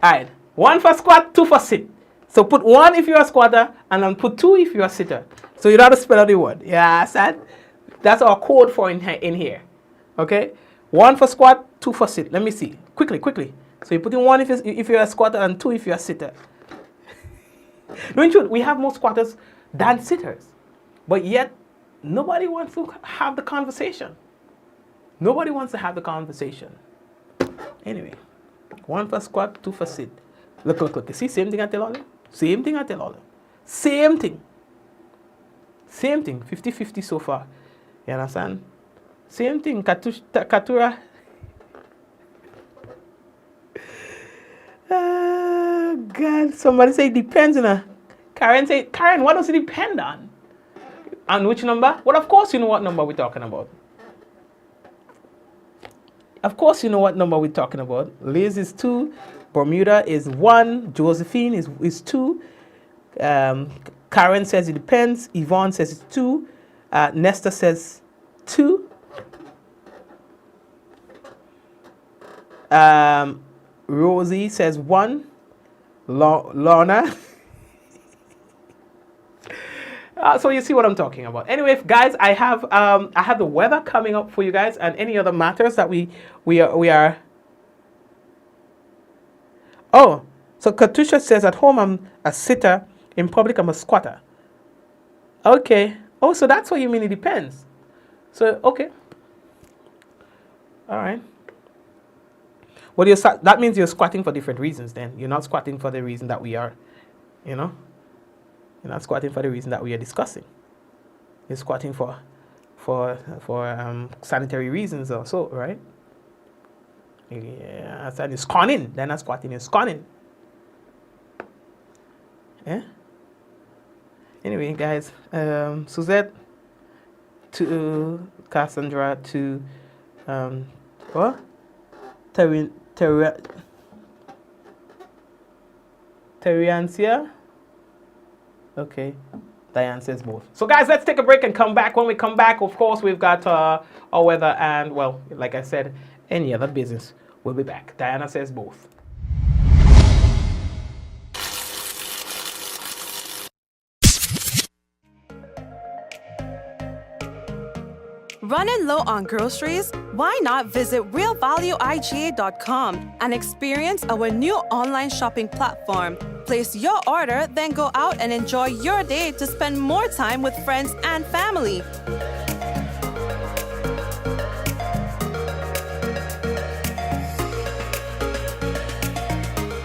Alright, 1 for squat, 2 for sit. So put 1 if you're a squatter, and then put 2 if you're a sitter. So you don't have to spell out the word. Yeah, that's our code for in here. Okay? 1 for squat, 2 for sit. Let me see. Quickly. So you put in 1 if you're a squatter and 2 if you're a sitter. No, in truth, we have more squatters than sitters. But yet, nobody wants to have the conversation. Nobody wants to have the conversation. Anyway, 1 for squat, 2 for sit. Look. See, same thing I tell all them? Same thing I tell all them. Same thing. 50-50 so far. You understand? Same thing. Katura. God. Somebody say it depends on her. Karen, what does it depend on? On which number? Well, of course you know what number we're talking about. Of course you know what number we're talking about. Liz is 2. Bermuda is 1. Josephine is 2. Karen says it depends. Yvonne says it's 2. Nesta says 2. Rosie says 1. Lorna So you see what I'm talking about. Anyway, guys, I have the weather coming up for you guys, and any other matters that we are. Oh, so Katusha says at home I'm a sitter, in public I'm a squatter. Okay. Oh, so that's what you mean. It depends. So okay. All right. Well, that means you're squatting for different reasons. Then you're not squatting for the reason that we are, you know. You're not squatting for the reason that we are discussing. You're squatting for sanitary reasons or so, right? Yeah, and you're scorning. They're not squatting, you're scorning. Yeah? Anyway, guys, Suzette to Cassandra to what? Terriancia? Okay. Diane says both. So guys, let's take a break and come back. When we come back, of course, we've got our weather and, well, like I said, any other business. We'll be back. Diana says both. Running low on groceries? Why not visit realvalueiga.com and experience our new online shopping platform? Place your order, then go out and enjoy your day to spend more time with friends and family.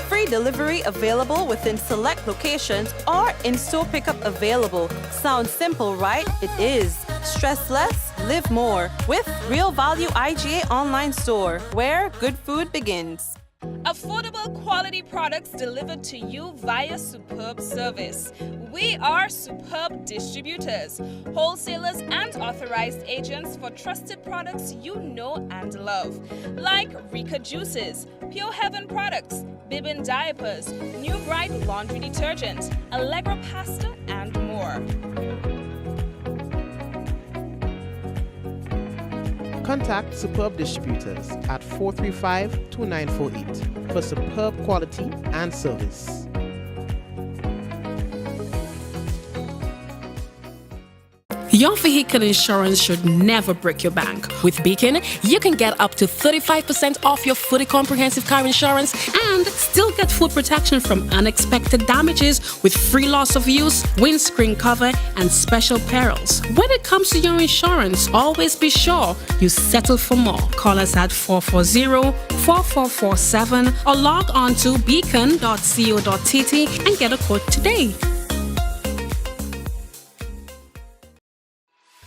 Free delivery available within select locations or in-store pickup available. Sounds simple, right? It is. Stress less, live more with Real Value IGA online store, where good food begins. Affordable quality products delivered to you via superb service. We are superb distributors, wholesalers and authorized agents for trusted products you know and love. Like Rika Juices, Pure Heaven products, Bibin diapers, New Bright laundry detergent, Allegra pasta and more. Contact Superb Distributors at 435-2948 for superb quality and service. Your vehicle insurance should never break your bank. With Beacon, you can get up to 35% off your fully comprehensive car insurance and still get full protection from unexpected damages with free loss of use, windscreen cover, and special perils. When it comes to your insurance, always be sure you settle for more. Call us at 440-4447 or log on to beacon.co.tt and get a quote today.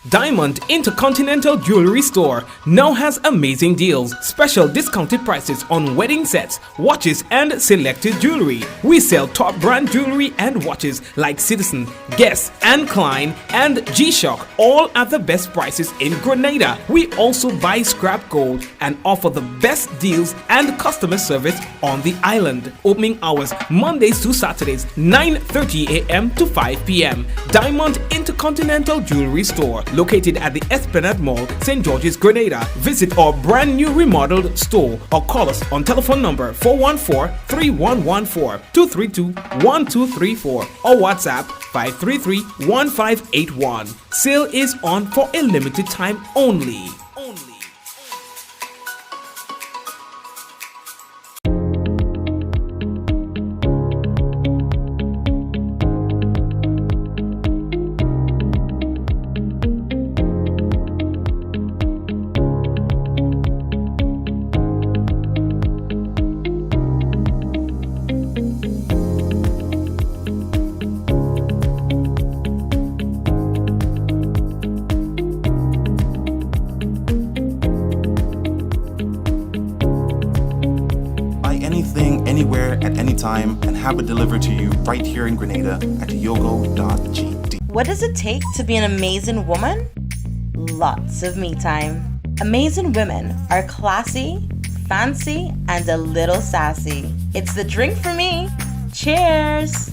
Diamond Intercontinental Jewelry Store now has amazing deals, special discounted prices on wedding sets, watches, and selected jewelry. We sell top brand jewelry and watches like Citizen, Guess, and Klein, and G-Shock, all at the best prices in Grenada. We also buy scrap gold and offer the best deals and customer service on the island. Opening hours Mondays to Saturdays, 9:30 a.m. to 5 p.m. Diamond Intercontinental Jewelry Store, located at the Esplanade Mall, St. George's, Grenada. Visit our brand new remodeled store or call us on telephone number 414-3114, 232-1234 or WhatsApp 533-1581. Sale is on for a limited time only. Anywhere at any time and have it delivered to you right here in Grenada at yogo.gd. What does it take to be an amazing woman? Lots of me time. Amazing women are classy, fancy, and a little sassy. It's the drink for me. Cheers!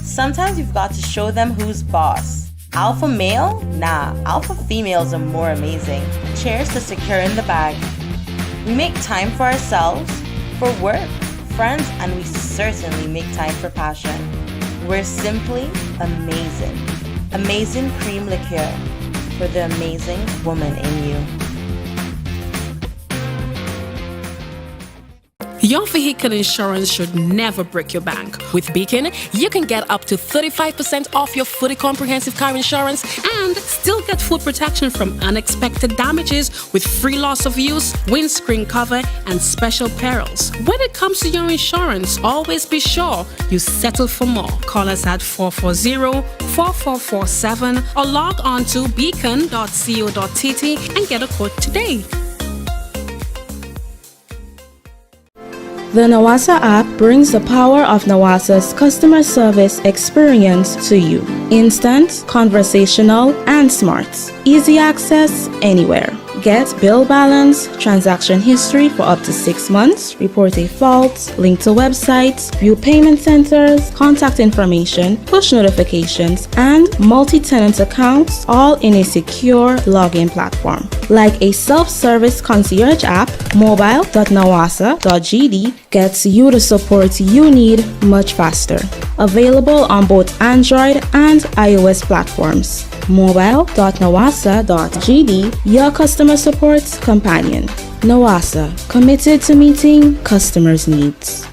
Sometimes you've got to show them who's boss. Alpha male? Nah, alpha females are more amazing. Cheers to securing the bag. We make time for ourselves, for work, friends, and we certainly make time for passion. We're simply amazing. Amazing cream liqueur for the amazing woman in you. Your vehicle insurance should never break your bank. With Beacon, you can get up to 35% off your fully comprehensive car insurance and still get full protection from unexpected damages with free loss of use, windscreen cover, and special perils. When it comes to your insurance, always be sure you settle for more. Call us at 440-4447 or log on to beacon.co.tt and get a quote today. The Nawasa app brings the power of Nawasa's customer service experience to you. Instant, conversational, and smart. Easy access anywhere. Get bill balance, transaction history for up to 6 months, report a fault, link to websites, view payment centers, contact information, push notifications, and multi-tenant accounts, all in a secure login platform. Like a self-service concierge app, mobile.nawasa.gd gets you the support you need much faster. Available on both Android and iOS platforms. mobile.nawasa.gd, your customer support companion. Nawasa, committed to meeting customers' needs.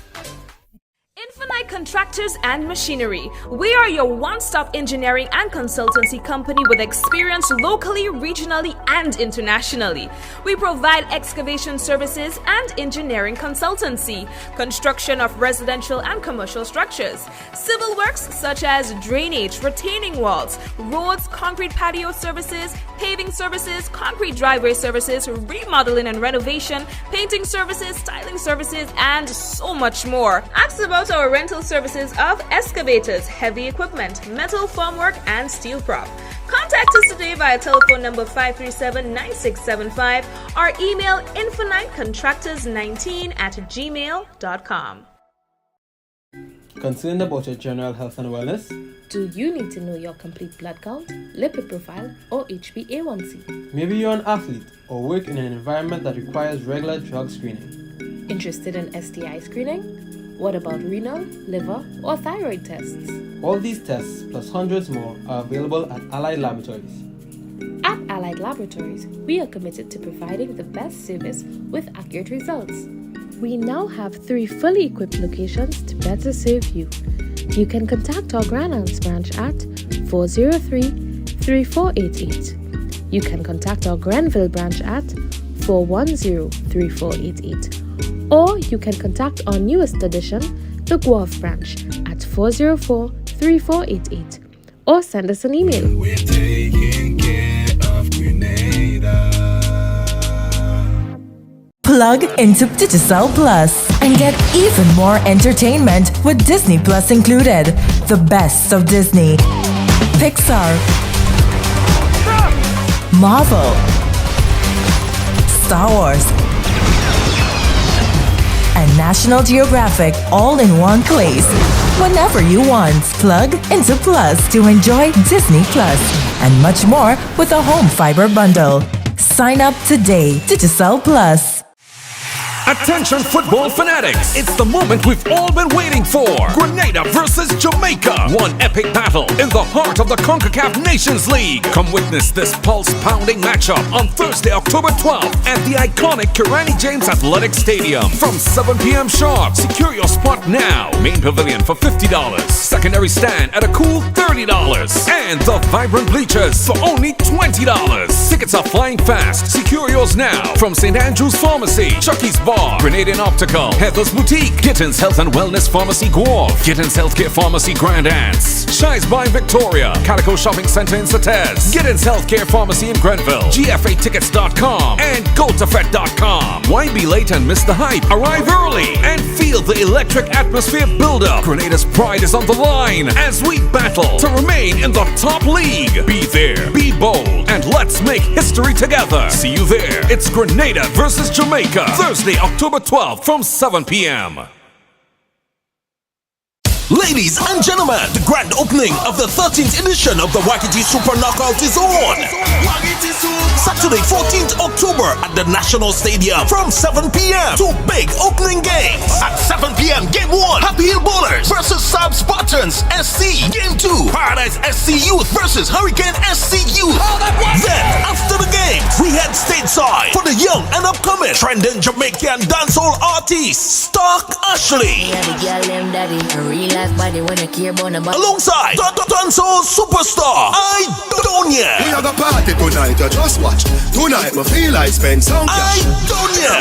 Contractors and Machinery. We are your one-stop engineering and consultancy company with experience locally, regionally, and internationally. We provide excavation services and engineering consultancy, construction of residential and commercial structures, civil works such as drainage, retaining walls, roads, concrete patio services, paving services, concrete driveway services, remodeling and renovation, painting services, styling services, and so much more. Ask about our rental services of excavators, heavy equipment, metal formwork, and steel prop. Contact us today via telephone number 537-9675 or email infinitecontractors19@gmail.com. Concerned about your general health and wellness? Do you need to know your complete blood count, lipid profile, or HbA1c? Maybe you're an athlete or work in an environment that requires regular drug screening. Interested in STI screening? What about renal, liver, or thyroid tests? All these tests, plus hundreds more, are available at Allied Laboratories. At Allied Laboratories, we are committed to providing the best service with accurate results. We now have 3 fully equipped locations to better serve you. You can contact our Grand Anse branch at 403-3488. You can contact our Grenville branch at 410-3488. Or you can contact our newest addition, the Guelph branch, at 404-3488. Or send us an email. We're taking care of Grenada. Plug into Digicel Plus and get even more entertainment with Disney Plus included. The best of Disney, Pixar, Marvel, Star Wars, and National Geographic all in one place. Whenever you want, plug into Plus to enjoy Disney Plus and much more with a home fiber bundle. Sign up today. Digicel Plus. Attention football fanatics, it's the moment we've all been waiting for. Grenada versus Jamaica. One epic battle in the heart of the CONCACAF Nations League. Come witness this pulse-pounding matchup on Thursday, October 12th at the iconic Kirani James Athletic Stadium from 7 p.m. sharp. Secure your spot now. Main pavilion for $50. Secondary stand at a cool $30. And the vibrant bleachers for only $20. Tickets are flying fast. Secure yours now from St. Andrew's Pharmacy, Chucky's Bar, Grenadian Optical, Heather's Boutique, Gittins Health and Wellness Pharmacy Guelph, Gittins Healthcare Pharmacy Grand Anse, Shies by Victoria, Calico Shopping Center in Satez, Gittins Healthcare Pharmacy in Grenville, GFAtickets.com, and GoToFet.com. Why be late and miss the hype? Arrive early and feel the electric atmosphere build up. Grenada's pride is on the line as we battle to remain in the top league. Be there, be bold, and let's make history together. See you there. It's Grenada versus Jamaica, Thursday, October 12th from 7 p.m. Ladies and gentlemen, the grand opening of the 13th edition of the Waikiki Super Knockout is on. Saturday, 14th October at the National Stadium from 7 p.m. Two big opening games. At 7 p.m., Game 1, Happy Hill Bowlers versus Sub Spartans SC. Game 2, Paradise SC Youth versus Hurricane SC Youth. Then, after the games, we head stateside for the young and upcoming trending Jamaican dancehall artist, Stark Ashley. Alongside the dancehall superstar, Idonia. We have a party tonight, you just watch. Tonight, we feel like spend some cash. Idonia.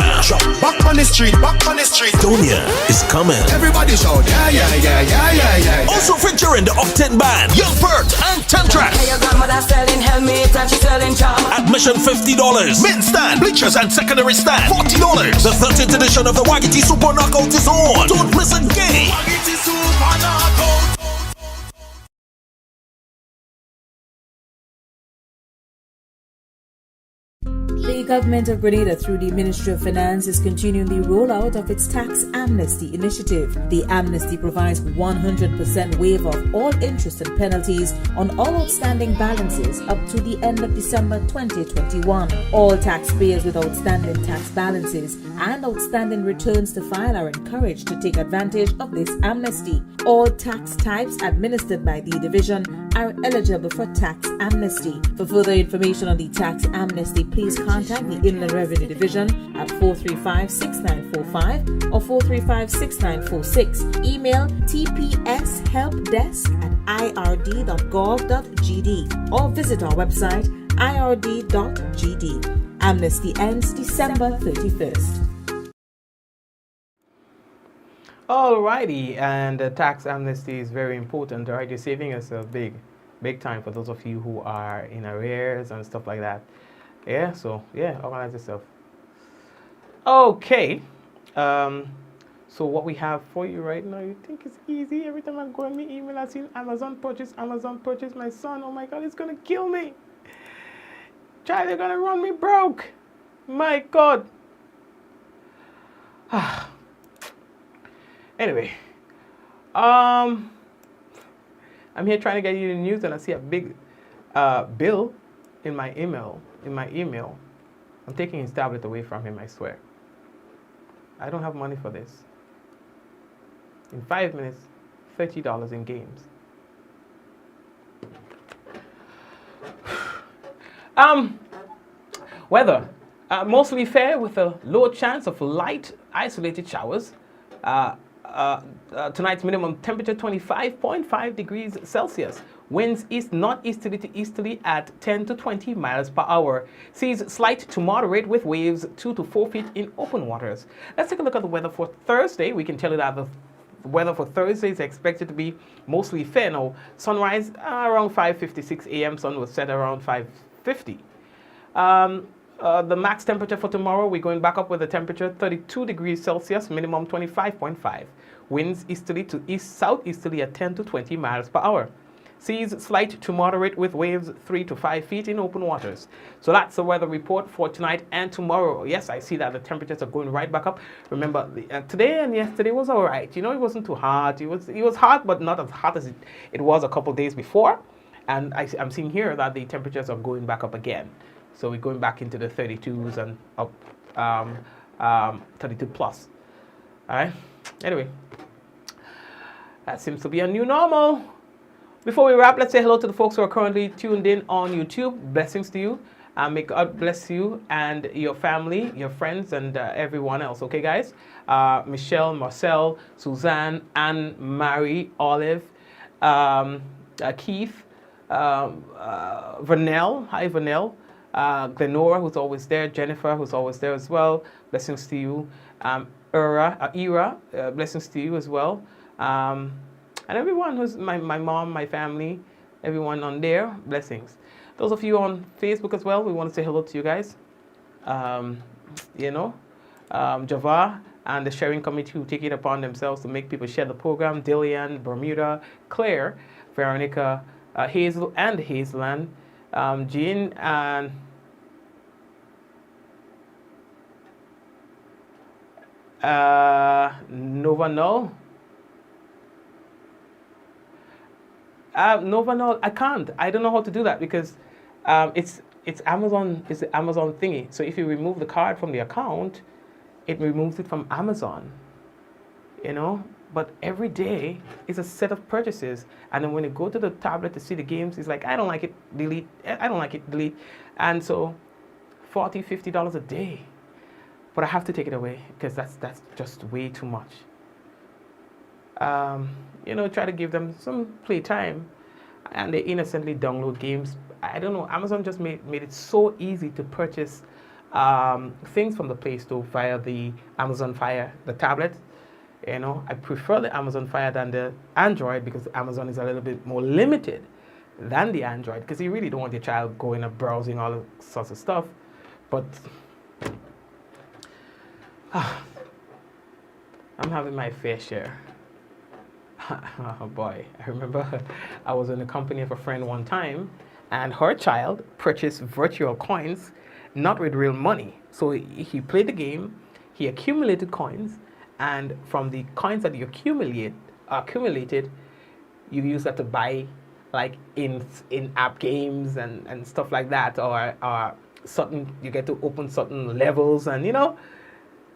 Back on the street, back on the street. Idonia is coming. Everybody shout, yeah, yeah, yeah, yeah, yeah, yeah. Also featuring the Octane Band, Young Bert and Tentrack. Admission $50. Main stand, bleachers and secondary stand $40. The 13th edition of the Waikiki Super Knockout is on. Don't miss a game. Waikiki Super Knockout. The government of Grenada, through the Ministry of Finance, is continuing the rollout of its tax amnesty initiative. The amnesty provides 100% waiver of all interest and penalties on all outstanding balances up to the end of December 2021. All taxpayers with outstanding tax balances and outstanding returns to file are encouraged to take advantage of this amnesty. All tax types administered by the division are eligible for tax amnesty. For further information on the tax amnesty, please contact the Inland Revenue Division at 435-6945 or 435-6946. Email tpshelpdesk@ird.gov.gd or visit our website ird.gd. Amnesty ends December 31st. Alrighty, and tax amnesty is very important. Alright, you're saving us a big time for those of you who are in arrears and stuff like that. Yeah, so yeah, organize yourself. Okay, so what we have for you right now, you think it's easy? Every time I go on my email, I see Amazon purchase, my son. Oh my God, it's gonna kill me. Child, they're gonna run me broke. My God. Anyway, I'm here trying to get you the news, and I see a big bill in my email. I'm taking his tablet away from him, I swear. I don't have money for this. In 5 minutes, $30 in games. Weather. Mostly fair with a low chance of light isolated showers. Tonight's minimum temperature 25.5 degrees Celsius. Winds northeasterly to easterly at 10 to 20 miles per hour. Seas slight to moderate with waves 2 to 4 feet in open waters. Let's take a look at the weather for Thursday. We can tell you that the weather for Thursday is expected to be mostly fair. Now, sunrise around 5:56 a.m. Sun will set around 5:50. The max temperature for tomorrow, we're going back up with the temperature 32 degrees Celsius, minimum 25.5. Winds easterly to southeasterly at 10 to 20 miles per hour. Seas slight to moderate with waves 3 to 5 feet in open waters. So that's the weather report for tonight and tomorrow. Yes, I see that the temperatures are going right back up. Remember, today and yesterday was all right. You know, it wasn't too hot. It was hot, but not as hot as it was a couple days before. And I'm seeing here that the temperatures are going back up again. So we're going back into the 32s and up 32 plus. All right. Anyway, that seems to be a new normal. Before we wrap, let's say hello to the folks who are currently tuned in on YouTube. Blessings to you. May God bless you and your family, your friends, and everyone else. Okay, guys? Michelle, Marcel, Suzanne, Anne, Marie, Olive, Keith, Vernell. Hi, Vernell. Glenora, who's always there. Jennifer, who's always there as well. Blessings to you. Ira, blessings to you as well. And everyone who's my mom, my family, everyone on there, blessings. Those of you on Facebook as well, we want to say hello to you guys. Java and the sharing committee who take it upon themselves to make people share the program. Dillian, Bermuda, Claire, Veronica, Hazel and Hazeland, Jean and Nova No. Nova, no, I can't. I don't know how to do that because it's Amazon. It's the Amazon thingy. So if you remove the card from the account, it removes it from Amazon. You know. But every day is a set of purchases, and then when you go to the tablet to see the games, it's like I don't like it, delete. I don't like it, delete, and so $40, $50 a day. But I have to take it away because that's just way too much. You know, try to give them some playtime, and they innocently download games. I don't know. Amazon just made it so easy to purchase things from the Play Store via the Amazon Fire, the tablet. You know, I prefer the Amazon Fire than the Android because Amazon is a little bit more limited than the Android because you really don't want your child going and browsing all sorts of stuff. But I'm having my fair share. Oh boy, I remember I was in the company of a friend one time and her child purchased virtual coins, not with real money. So he played the game, he accumulated coins, and from the coins that you accumulated, you use that to buy like in-app games and stuff like that, or certain, you get to open certain levels, and you know.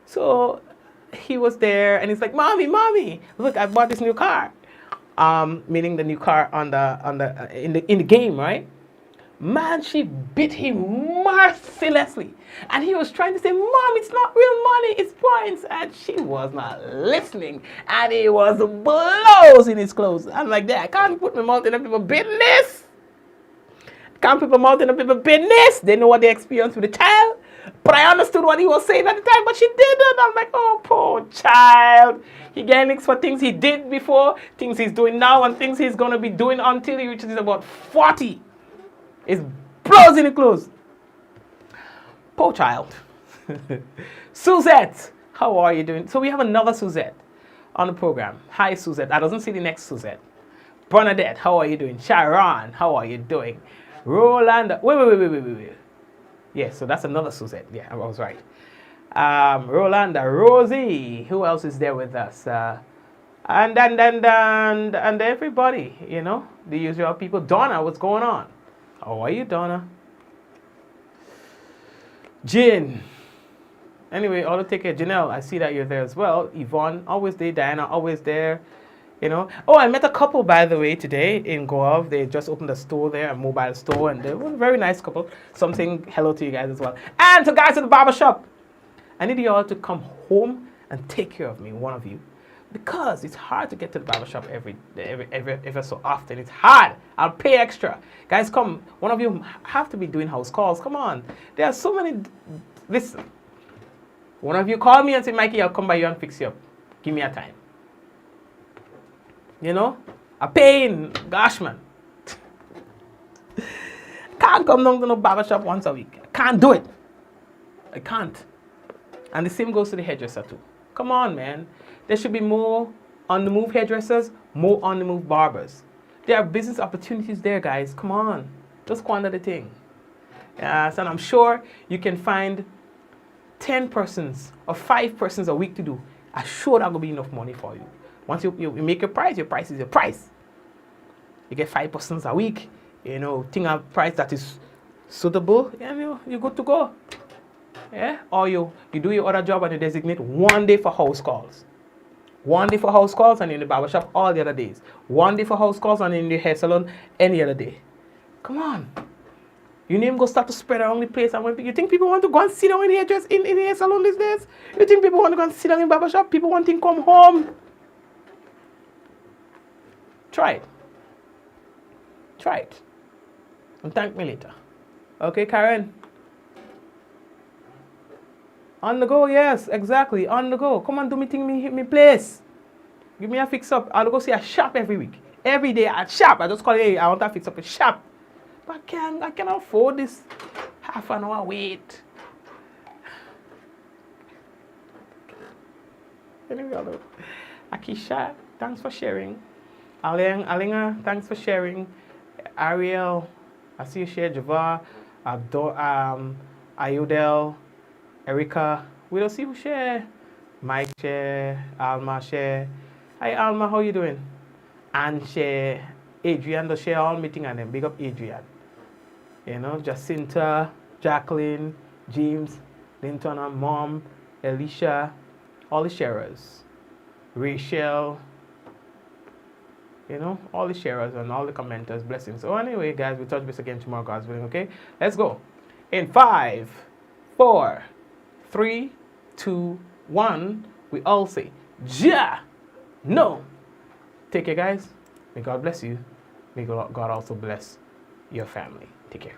So he was there and he's like, mommy, look, I bought this new car. Meaning the new car in the game, right? Man, she beat him mercilessly. And he was trying to say, Mom, it's not real money, it's points. And she was not listening. And he was blows in his clothes. I'm like, I can't put my mouth in people's business. Can't put my mouth in people's business. They know what they experienced with the child. But I understood what he was saying at the time, but she didn't. I'm like, oh, poor child. He getting licks for things he did before, things he's doing now, and things he's going to be doing until he reaches about 40. It's blows in the clothes. Poor child. Suzette, how are you doing? So we have another Suzette on the program. Hi, Suzette. I doesn't see the next Suzette. Bernadette, how are you doing? Sharon, how are you doing? Rolanda, wait. Yeah, so that's another Suzette. Yeah, I was right. Rolanda, Rosie, who else is there with us? And everybody, you know, the usual people. Donna, what's going on? How are you, Donna? Jin. Anyway, all to take care. Janelle, I see that you're there as well. Yvonne, always there. Diana, always there. You know. Oh, I met a couple, by the way, today in Goa. They just opened a store there, a mobile store, and they were a very nice couple. Something hello to you guys as well. And to guys at the barbershop. I need you all to come home and take care of me, one of you. Because it's hard to get to the barbershop every so often. It's hard. I'll pay extra. Guys, come. One of you have to be doing house calls. Come on. There are so many. Listen. One of you call me and say, Mikey, I'll come by you and fix you up. Give me a time. You know? A pain. Gosh, man. Can't come down to no barbershop once a week. I can't do it. I can't. And the same goes to the hairdresser too. Come on, man. There should be more on-the-move hairdressers, more on-the-move barbers. There are business opportunities there, guys. Come on. Just go under the thing. Yes, and I'm sure you can find 10 persons or 5 persons a week to do. I'm sure that will be enough money for you. Once you make your price is your price. You get 5 persons a week, you know, think a price that is suitable, and you're good to go. Yeah? Or you do your other job and you designate one day for house calls. One day for house calls and in the barbershop all the other days. One day for house calls and in the hair salon any other day. Come on. Your name go start to spread around the place. And when you think people want to go and sit down in the hair salon these days? You think people want to go and sit down in the barbershop? People want to come home. Try it. Try it. And thank me later. Okay, Karen? On the go, yes, exactly. On the go. Come on, do me thing, me place. Give me a fix up. I'll go see a shop every week. Every day at shop. I just call it, hey, I want to fix up a shop. But I can't afford this half an hour wait. Anyway, Akisha, thanks for sharing. Alinga, thanks for sharing. Ariel, I see you share. Javar, Ayudel, Erica, we don't see who share. Mike share, Alma share. Hi Alma, how you doing? Anne share, Adrian, the share all meeting and then big up Adrian. You know, Jacinta, Jacqueline, James, Linton and Mom, Alicia, all the sharers. Rachel, you know, all the sharers and all the commenters, blessings. So anyway, guys, we'll touch base again tomorrow, God's willing, okay? Let's go. In 5, 4, 3, 2, 1, we all say, Ja! No! Take care, guys. May God bless you. May God also bless your family. Take care.